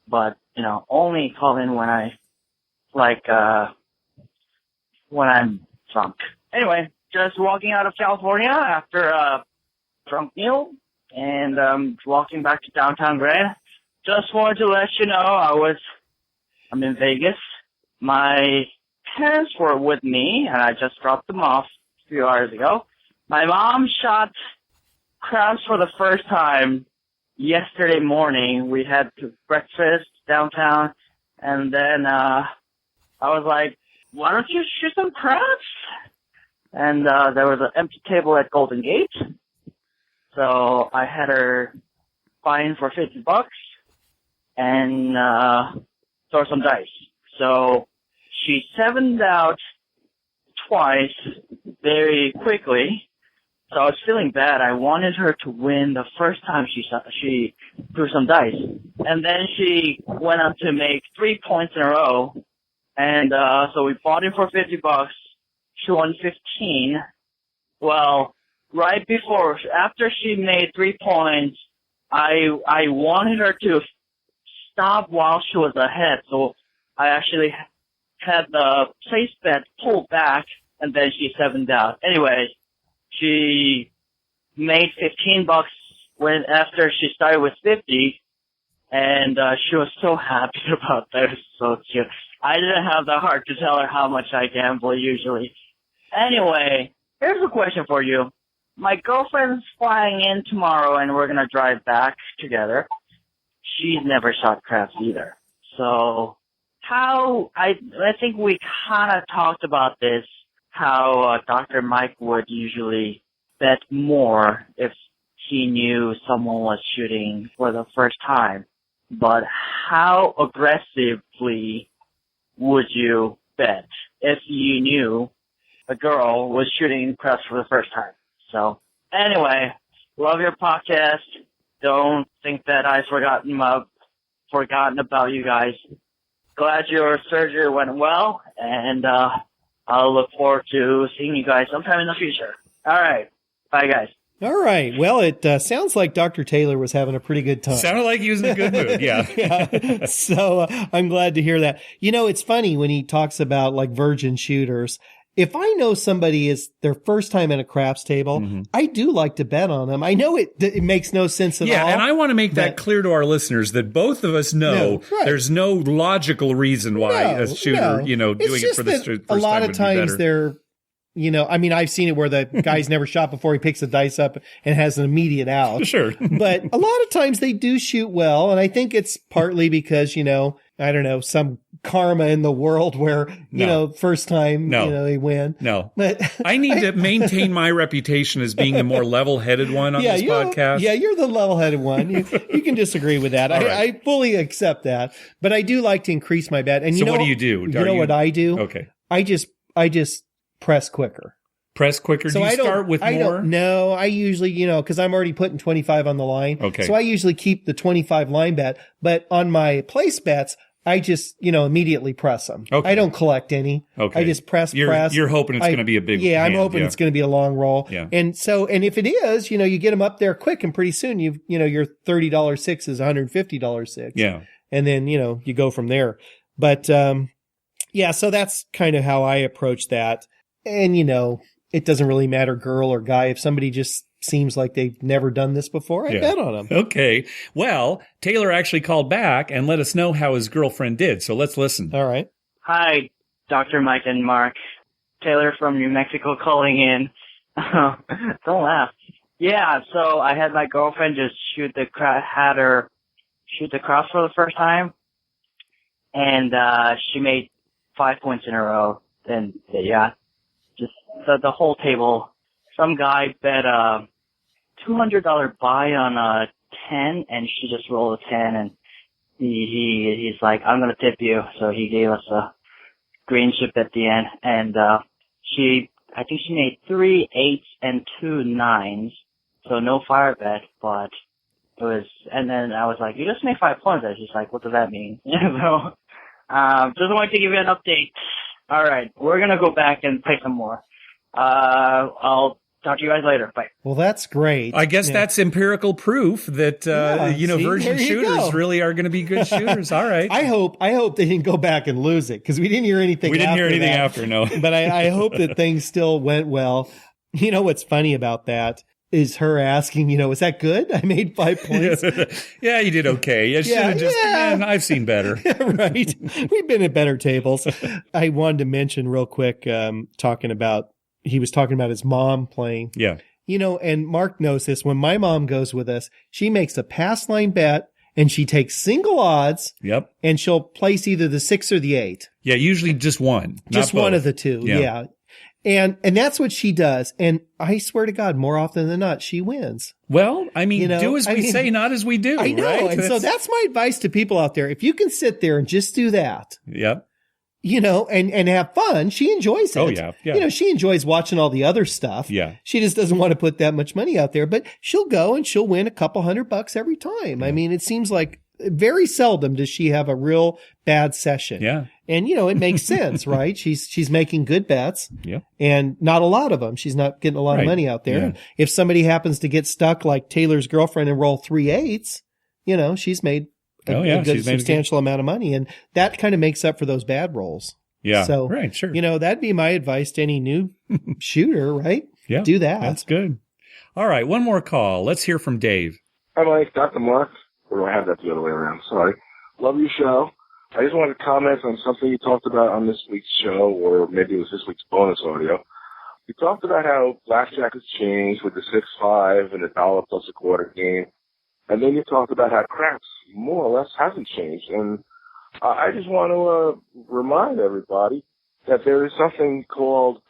E: But, only call in when when I'm drunk. Anyway, just walking out of California after a drunk meal and walking back to downtown Grand. Just wanted to let you know I'm in Vegas. My parents were with me and I just dropped them off a few hours ago. My mom shot crabs for the first time yesterday morning. We had breakfast downtown, and then I was like, why don't you shoot some crabs? And there was an empty table at Golden Gate, so I had her buy-in for $50 and throw some dice. So she 7'd out twice very quickly. So I was feeling bad. I wanted her to win the first time she threw some dice. And then she went on to make 3 points in a row. And so we bought it for $50. She won 15. Well, right after she made 3 points, I wanted her to stop while she was ahead. So I actually had the place bet pulled back, and then she 7'd out. Anyway, she made $15 after she started with 50, and she was so happy about that. It was so cute. I didn't have the heart to tell her how much I gamble usually. Anyway, here's a question for you. My girlfriend's flying in tomorrow, and we're gonna drive back together. She's never shot crabs either. So I think we kind of talked about this, how Dr. Mike would usually bet more if he knew someone was shooting for the first time. But how aggressively would you bet if you knew a girl was shooting crabs for the first time? So anyway, love your podcast. Don't think that I've forgotten about you guys. Glad your surgery went well, and I'll look forward to seeing you guys sometime in the future. All right. Bye, guys.
B: All right. Well, it sounds like Dr. Taylor was having a pretty good time.
A: Sounded like he was in a good mood, yeah.
B: Yeah. So I'm glad to hear that. It's funny when he talks about like virgin shooters. If I know somebody is their first time at a craps table, I do like to bet on them. I know it makes no sense at all.
A: Yeah, and I want to make that clear to our listeners that both of us know there's no logical reason why a shooter, doing it for the first time would be better.
B: A lot of times they're You know, I mean, I've seen it where the guy's never shot before. He picks the dice up and has an immediate out.
A: Sure.
B: But a lot of times they do shoot well. And I think it's partly because, you know, I don't know, some karma in the world where, you know, first time, you know, they win.
A: No. But I need to maintain my reputation as being the more level-headed one on this podcast.
B: Yeah, you're the level-headed one. You can disagree with that. I fully accept that. But I do like to increase my bet. And
A: so what do you do?
B: You know what I do?
A: Okay.
B: I just press quicker.
A: Press quicker? So do you start with more?
B: No, I usually, you know, because I'm already putting 25 on the line.
A: Okay.
B: So I usually keep the 25 line bet. But on my place bets, I just, you know, immediately press them. Okay. I don't collect any. Okay. I just press.
A: You're hoping it's going to be a big
B: hand. I'm hoping it's going to be a long roll.
A: Yeah.
B: And if it is, you know, you get them up there quick and pretty soon your $30 six is $150 six.
A: Yeah.
B: And then, you know, you go from there. But, yeah, so that's kind of how I approach that. And, you know, it doesn't really matter girl or guy. If somebody just seems like they've never done this before, I bet on them.
A: Okay. Well, Taylor actually called back and let us know how his girlfriend did. So let's listen.
B: All right.
E: Hi, Dr. Mike and Mark. Taylor from New Mexico calling in. Don't laugh. Yeah, so I had my girlfriend just had her shoot the cross for the first time. And she made 5 points in a row. And yeah, just the whole table. Some guy bet a $200 buy on a 10, and she just rolled a 10, and he's like, I'm gonna tip you. So he gave us a green chip at the end, and I think she made 3 8s and 2 9s, so no fire bet, but it was. And then I was like, you just made 5 points. And she's like, what does that mean? So just wanted to give you an update. All right, we're gonna go back and play some more. I'll talk to you guys later. Bye.
B: Well, that's great.
A: I guess that's empirical proof that, virgin shooters really are going to be good shooters. All right.
B: I hope they didn't go back and lose it because we didn't hear anything.
A: We didn't hear anything after, no.
B: But I hope that things still went well. You know, what's funny about that is her asking, is that good? I made 5 points.
A: Yeah, you did okay. You should have man, I've seen better.
B: Right. We've been at better tables. I wanted to mention real quick, he was talking about his mom playing.
A: Yeah.
B: And Mark knows this. When my mom goes with us, she makes a pass line bet and she takes single odds.
A: Yep.
B: And she'll place either the 6 or the 8.
A: Yeah, usually just one.
B: Just one of the two. Yeah. And that's what she does. And I swear to God, more often than not, she wins.
A: Well, I mean, do as we say, not as we do.
B: I know.
A: Right?
B: And so that's my advice to people out there. If you can sit there and just do that.
A: Yep.
B: And have fun. She enjoys it.
A: Oh, yeah.
B: She enjoys watching all the other stuff.
A: Yeah.
B: She just doesn't want to put that much money out there, but she'll go and she'll win a couple $100 every time. Yeah. I mean, it seems like very seldom does she have a real bad session.
A: Yeah.
B: And, it makes sense, right? She's making good bets.
A: Yeah.
B: And not a lot of them. She's not getting a lot of money out there. Yeah. If somebody happens to get stuck like Taylor's girlfriend and roll 3 8s, she's made a good substantial amount of money. And that kind of makes up for those bad rolls.
A: Yeah.
B: So,
A: right, sure.
B: That'd be my advice to any new shooter, right?
A: Yeah.
B: Do that.
A: That's good. All right. One more call. Let's hear from Dave.
D: Hi, Mike. Dr. Mark. Or do I have that the other way around? Sorry. Love your show. I just wanted to comment on something you talked about on this week's show, or maybe it was this week's bonus audio. You talked about how Blackjack has changed with the 6-5 and the $1 plus a quarter game. And then you talked about how craps more or less hasn't changed. And I just want to remind everybody that there is something called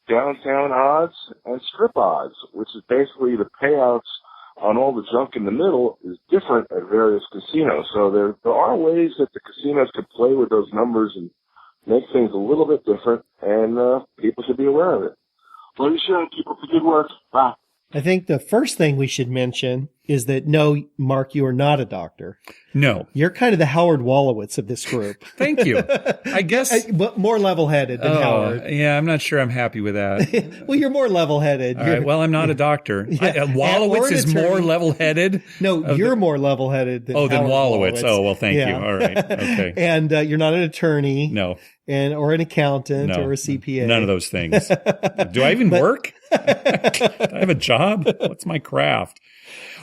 D: downtown odds and strip odds, which is basically the payouts on all the junk in the middle is different at various casinos. So there are ways that the casinos could play with those numbers and make things a little bit different, and people should be aware of it. Well, you should. Keep up the good work. Bye.
B: I think the first thing we should mention is that, no, Mark, you are not a doctor.
A: No.
B: You're kind of the Howard Wolowitz of this group.
A: Thank you. I guess.
B: But more level-headed than Howard.
A: Yeah, I'm not sure I'm happy with that.
B: Well, you're more level-headed.
A: All right, well, I'm not a doctor. Wolowitz is more level-headed?
B: No, you're more level-headed than Howard
A: Wolowitz. Oh, well, thank you. All right. Okay.
B: And you're not an attorney.
A: No.
B: Or an accountant or a CPA.
A: None of those things. Do I even work? Do I have a job? What's my craft?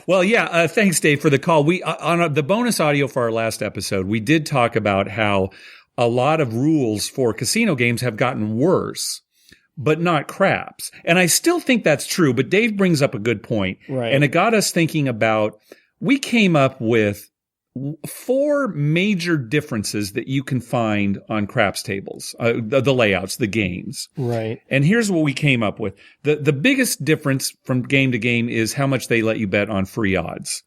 A: Well, yeah. Thanks, Dave, for the call. We on the bonus audio for our last episode, we did talk about how a lot of rules for casino games have gotten worse. but not craps. And I still think that's true, but Dave brings up a good point.
B: Right.
A: And it got us thinking about, we came up with 4 major differences that you can find on craps tables, the layouts, the games.
B: Right.
A: And here's what we came up with. The biggest difference from game to game is how much they let you bet on free odds.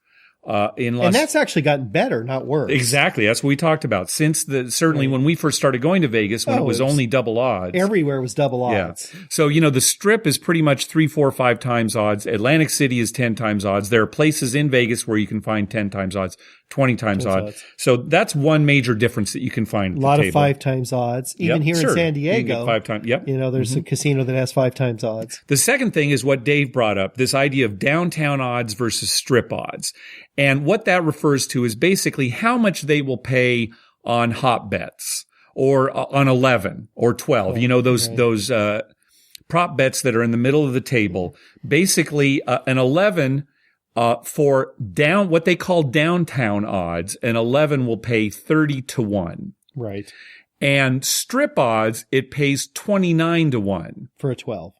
B: And that's actually gotten better, not worse.
A: Exactly. That's what we talked about. Since certainly when we first started going to Vegas, when it was only double odds.
B: Everywhere was double odds.
A: Yeah. So, the Strip is pretty much 3, 4, 5 times odds. Atlantic City is 10 times odds. There are places in Vegas where you can find 10 times odds, 20 times odds. So that's one major difference that you can find.
B: A lot of 5 times odds. Even here in San Diego.
A: You can get 5 times. Yep.
B: There's a casino that has 5 times odds.
A: The second thing is what Dave brought up, this idea of downtown odds versus Strip odds. And what that refers to is basically how much they will pay on hop bets or on 11 or 12. Those prop bets that are in the middle of the table. Basically, an 11 for what they call downtown odds, an 11 will pay 30 to 1.
B: Right.
A: And Strip odds, it pays 29 to 1
B: for a 12.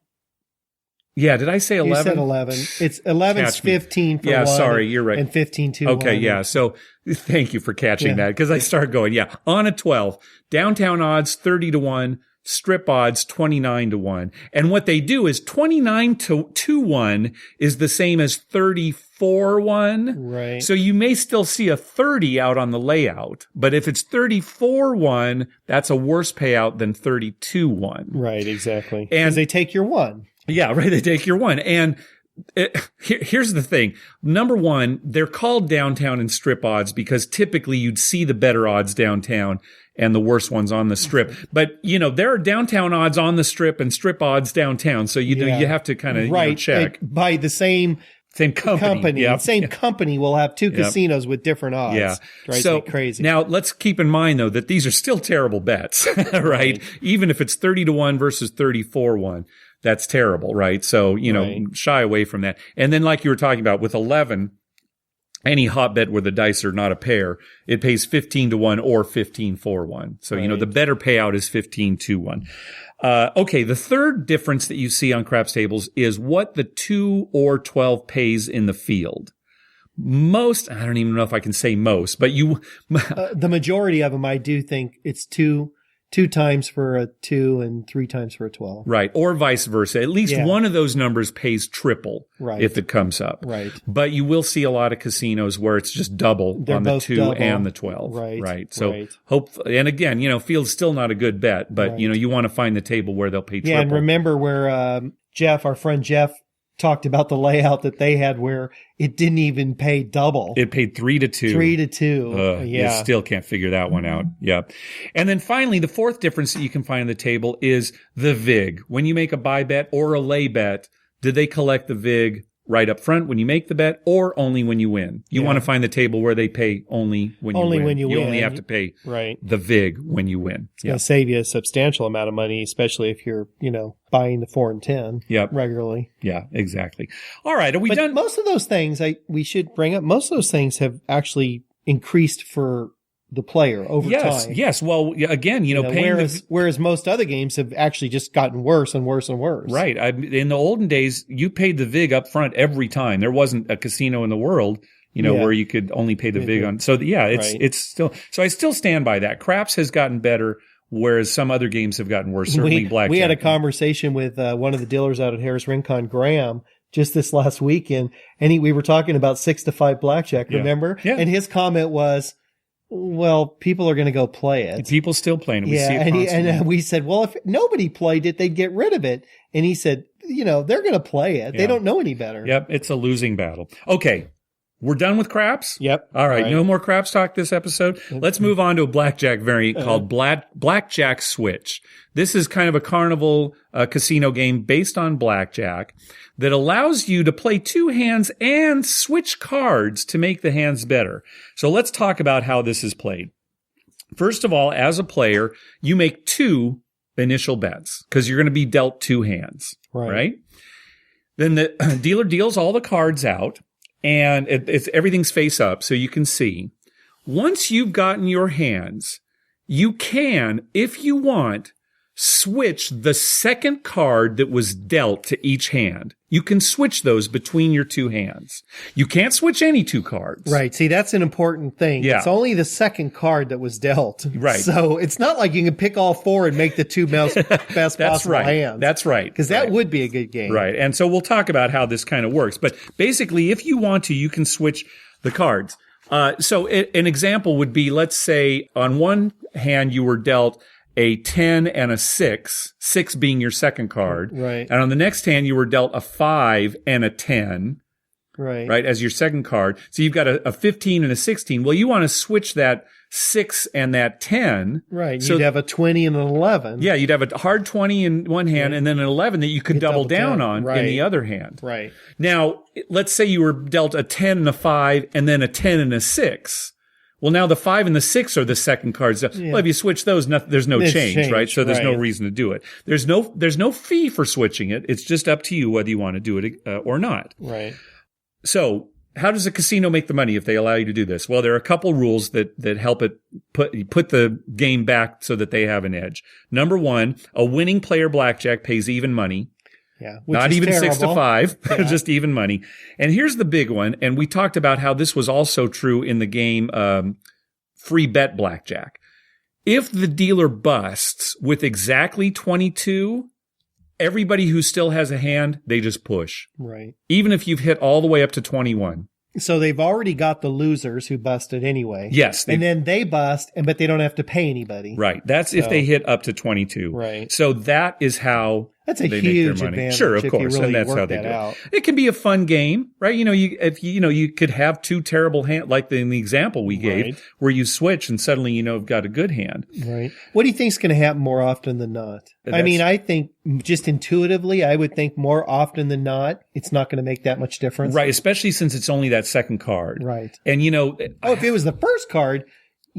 A: Yeah, did I say 11?
B: You said 11. It's 11's 15 for 1.
A: Yeah, sorry, you're right.
B: And 15 to 1.
A: Okay, yeah. So thank you for catching that, because I started going, on a 12, downtown odds 30 to 1, Strip odds 29 to 1. And what they do is 29 to 1 is the same as 34 1.
B: Right.
A: So you may still see a 30 out on the layout, but if it's 34 1, that's a worse payout than 32 1.
B: Right, exactly.
A: And
B: they take your 1.
A: Yeah, right. They take your 1. And here's the thing. Number one, they're called downtown and Strip odds because typically you'd see the better odds downtown and the worst ones on the Strip. But, there are downtown odds on the Strip and Strip odds downtown. So you have to kind of check.
B: By the same company.
A: Yep.
B: Same company will have 2 casinos with different odds.
A: Yeah.
B: Drives
A: so
B: me crazy.
A: Now let's keep in mind though that these are still terrible bets, right? Even if it's 30 to 1 versus 34 1. That's terrible, right? So, shy away from that. And then like you were talking about with 11, any hot bet where the dice are not a pair, it pays 15 to 1 or 15 for 1. So, the better payout is 15 to 1. Okay. The third difference that you see on craps tables is what the 2 or 12 pays in the field. Most, I don't even know if I can say most, but
B: the majority of them, I do think it's 2 times for a 2 and 3 times for a 12.
A: Right. Or vice versa. At least one of those numbers pays triple if it comes up.
B: Right.
A: But you will see a lot of casinos where it's just double on the 2 and the 12.
B: Right.
A: So hopefully, and again, field's still not a good bet, but you want to find the table where they'll pay triple.
B: Yeah. And remember where, our friend Jeff talked about the layout that they had where it didn't even pay double.
A: It paid 3 to 2.
B: 3 to 2.
A: You still can't figure that one out. Yeah. And then finally, the fourth difference that you can find on the table is the VIG. When you make a buy bet or a lay bet, do they collect the VIG right up front when you make the bet or only when you win? You want to find the table where they pay only when you win. You only have to pay the VIG when you win.
B: It's going to save you a substantial amount of money, especially if you're, buying the 4 and 10 regularly.
A: Yeah, exactly. All right. Are we done?
B: Most of those things we should bring up, most of those things have actually increased for the player over time.
A: Yes. Well, again, paying
B: whereas most other games have actually just gotten worse and worse and worse.
A: Right. In the olden days, you paid the VIG up front every time. There wasn't a casino in the world, where you could only pay the VIG on. So it's still, so I still stand by that. Craps has gotten better, whereas some other games have gotten worse. Certainly Blackjack.
B: We had a conversation with one of the dealers out at Harris Rincon, Graham, just this last weekend, and we were talking about 6 to 5 Blackjack, remember?
A: Yeah.
B: And his comment was, well, people are going to go play it.
A: People still playing it. We see it constantly.
B: And we said, well, if nobody played it, they'd get rid of it. And he said, they're going to play it. Yeah. They don't know any better.
A: Yep. It's a losing battle. Okay. We're done with craps?
B: Yep.
A: All right. No more craps talk this episode. Let's move on to a blackjack variant called Blackjack Switch. This is kind of a carnival casino game based on blackjack that allows you to play 2 hands and switch cards to make the hands better. So let's talk about how this is played. First of all, as a player, you make 2 initial bets because you're going to be dealt 2 hands, right? Then the dealer deals all the cards out. And everything's face up, so you can see. Once you've gotten your hands, you can, if you want, switch the second card that was dealt to each hand. You can switch those between your two hands. You can't switch any two cards.
B: Right. See, that's an important thing.
A: Yeah.
B: It's only the second card that was dealt.
A: Right.
B: So it's not like you can pick all four and make the two best possible hands.
A: That's right.
B: Because that would be a good game.
A: Right. And so we'll talk about how this kind of works. But basically, if you want to, you can switch the cards. So an example would be, let's say on one hand you were dealt a 10 and a 6, 6 being your second card.
B: Right.
A: And on the next hand, you were dealt a 5 and a 10. Right. As your second card. So you've got a 15 and a 16. Well, you want to switch that 6 and that 10.
B: Right.
A: So
B: you'd have a 20 and an 11.
A: Yeah. You'd have a hard 20 in one hand and then an 11 that you could double down on in the other hand.
B: Right.
A: Now, let's say you were dealt a 10 and a 5 and then a 10 and a 6. Well, now the 5 and the 6 are the second cards. Well, if you switch those, there's no change, right? So there's no reason to do it. There's no fee for switching it. It's just up to you whether you want to do it or not.
B: Right.
A: So how does a casino make the money if they allow you to do this? Well, there are a couple rules that help it put the game back so that they have an edge. Number one, a winning player blackjack pays even money.
B: Yeah.
A: Not even terrible. 6 to 5, just even money. And here's the big one. And we talked about how this was also true in the game, free bet blackjack. If the dealer busts with exactly 22, everybody who still has a hand, they just push.
B: Right.
A: Even if you've hit all the way up to 21.
B: So they've already got the losers who busted anyway.
A: Yes.
B: And then they bust, but they don't have to pay anybody.
A: Right. That's if they hit up to 22.
B: Right.
A: So that is how
B: that's a
A: they
B: huge
A: make their money.
B: advantage.
A: Sure, of course.
B: Really,
A: and that's how they do it. It can be a fun game, right? You could have two terrible hands, like in the example we gave, where you switch and suddenly you've got a good hand.
B: Right. What do you think is going to happen more often than not? I think just intuitively, I would think more often than not, it's not going to make that much difference.
A: Right. Especially since it's only that second card.
B: Right.
A: And
B: if it was the first card,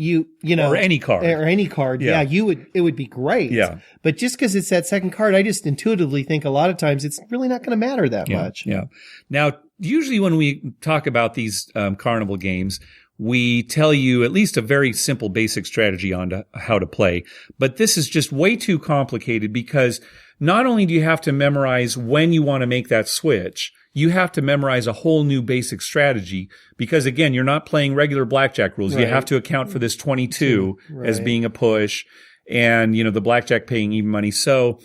B: or
A: any card,
B: it would be great.
A: Yeah.
B: But just because it's that second card, I just intuitively think a lot of times it's really not going to matter that much.
A: Yeah. Now, usually when we talk about these carnival games, we tell you at least a very simple basic strategy on how to play. But this is just way too complicated because not only do you have to memorize when you want to make that switch, you have to memorize a whole new basic strategy because, again, you're not playing regular blackjack rules. Right. You have to account for this 22 as being a push and, the blackjack paying even money. So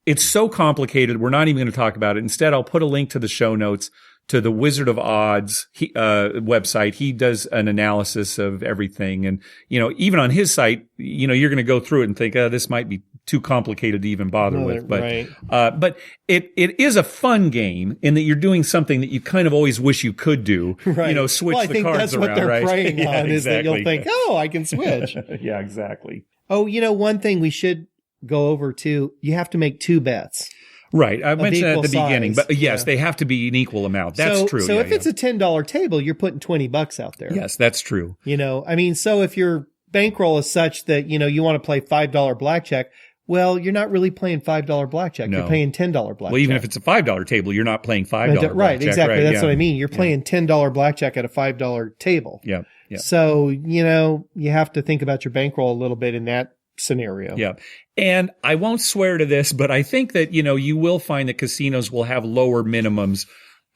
A: it's so complicated. We're not even going to talk about it. Instead, I'll put a link to the show notes to the Wizard of Odds website. He does an analysis of everything. And, even on his site, you're going to go through it and think, this might be too complicated to even bother with. But, but it is a fun game in that you're doing something that you kind of always wish you could do. Right. Switch the cards around. I think that's what they're
B: preying on is that you'll think, I can switch.
A: Yeah, exactly.
B: Oh, one thing we should go over too, you have to make two bets.
A: Right. I mentioned that at the beginning, but yes, they have to be an equal amount. That's true.
B: So if it's a $10 table, you're putting $20 out there.
A: Yes, that's true.
B: So if your bankroll is such that, you want to play $5 blackjack, well, you're not really playing $5 blackjack. No. You're paying $10 blackjack.
A: Well, even if it's a $5 table, you're not playing $5 blackjack.
B: Right, exactly. Right, that's what I mean. You're playing $10 blackjack at a $5 table.
A: Yeah.
B: So, you have to think about your bankroll a little bit in that scenario.
A: Yeah. And I won't swear to this, but I think that, you will find that casinos will have lower minimums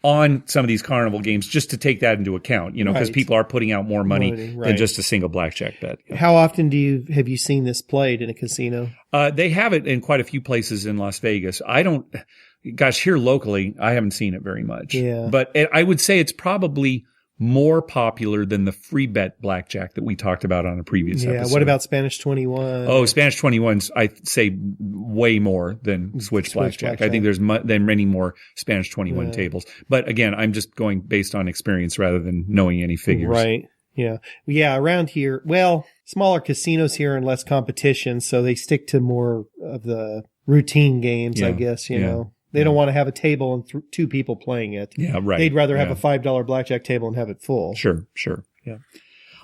A: on some of these carnival games just to take that into account, because people are putting out more money than just a single blackjack bet. Yeah.
B: How often have you seen this played in a casino?
A: They have it in quite a few places in Las Vegas. Here locally, I haven't seen it very much.
B: Yeah.
A: But I would say it's probably more popular than the free bet blackjack that we talked about on a previous episode.
B: Yeah, what about Spanish 21?
A: Oh, Spanish 21's, I'd say, way more than Switch blackjack. I think there's many more Spanish 21 tables. But again, I'm just going based on experience rather than knowing any figures.
B: Right. Yeah. Yeah, around here, smaller casinos here and less competition, so they stick to more of the routine games, I guess, you know. They don't want to have a table and two people playing it.
A: Yeah, right.
B: They'd rather have a $5 blackjack table and have it full.
A: Sure. Yeah.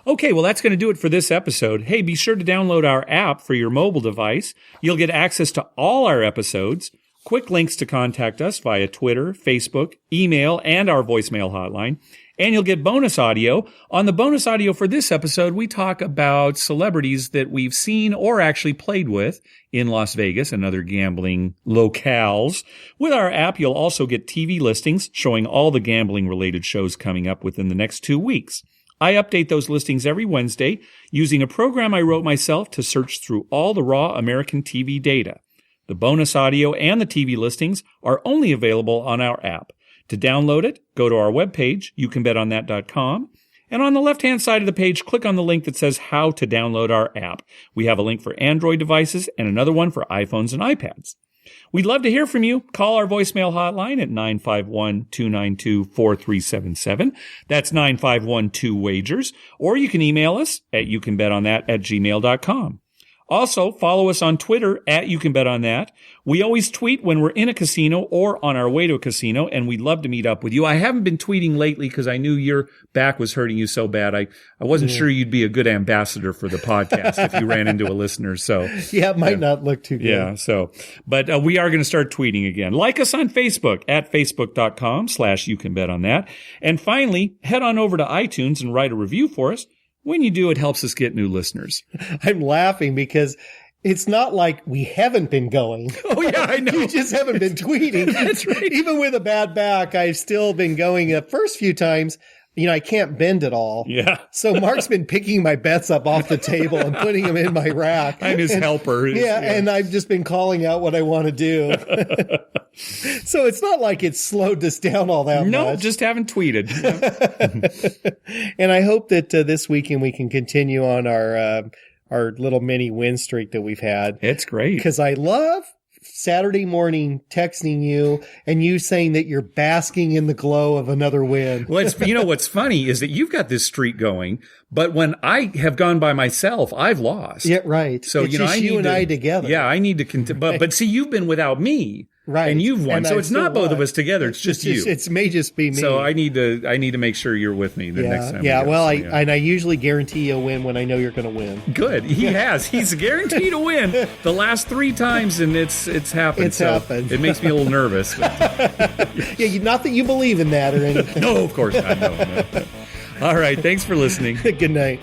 A: Okay, well, that's going to do it for this episode. Hey, be sure to download our app for your mobile device. You'll get access to all our episodes, quick links to contact us via Twitter, Facebook, email, and our voicemail hotline. And you'll get bonus audio. On the bonus audio for this episode, we talk about celebrities that we've seen or actually played with in Las Vegas and other gambling locales. With our app, you'll also get TV listings showing all the gambling-related shows coming up within the next 2 weeks. I update those listings every Wednesday using a program I wrote myself to search through all the raw American TV data. The bonus audio and the TV listings are only available on our app. To download it, go to our webpage, youcanbetonthat.com, and on the left-hand side of the page, click on the link that says How to Download Our App. We have a link for Android devices and another one for iPhones and iPads. We'd love to hear from you. Call our voicemail hotline at 951-292-4377. That's 951-2-WAGERS. Or you can email us at youcanbetonThat@gmail.com. Also, follow us on Twitter at YouCanBetOnThat. We always tweet when we're in a casino or on our way to a casino, and we'd love to meet up with you. I haven't been tweeting lately because I knew your back was hurting you so bad. I wasn't sure you'd be a good ambassador for the podcast if you ran into a listener. So
B: yeah, it might not look too good.
A: Yeah, but we are going to start tweeting again. Like us on Facebook at facebook.com/YouCanBetOnThat. And finally, head on over to iTunes and write a review for us. When you do, it helps us get new listeners.
B: I'm laughing because it's not like we haven't been going.
A: Oh, yeah, I know.
B: You just haven't been tweeting.
A: That's right.
B: Even with a bad back, I've still been going. The first few times, I can't bend at all.
A: Yeah.
B: So Mark's been picking my bets up off the table and putting them in my rack.
A: I'm his helper.
B: Yeah, and I've just been calling out what I want to do. So it's not like it's slowed this down all that much.
A: No, just haven't tweeted.
B: And I hope that this weekend we can continue on our little mini win streak that we've had.
A: It's great.
B: Because I love Saturday morning texting you and you saying that you're basking in the glow of another win.
A: Well, what's funny is that you've got this streak going, but when I have gone by myself, I've lost.
B: Yeah, right.
A: So,
B: it's just you and I together.
A: Yeah, I need to continue. But see, you've been without me.
B: Right.
A: And you've won.
B: And
A: so it's not both of us together. It's just you.
B: It may just be me.
A: So I need to make sure you're with me the next time.
B: Yeah. Well, I usually guarantee you'll win when I know you're going to win.
A: Good. He has. He's guaranteed to win the last 3 times, and it's happened.
B: It's happened.
A: It makes me a little nervous.
B: Yeah. Not that you believe in that or anything.
A: No, of course not. No. All right. Thanks for listening.
B: Good night.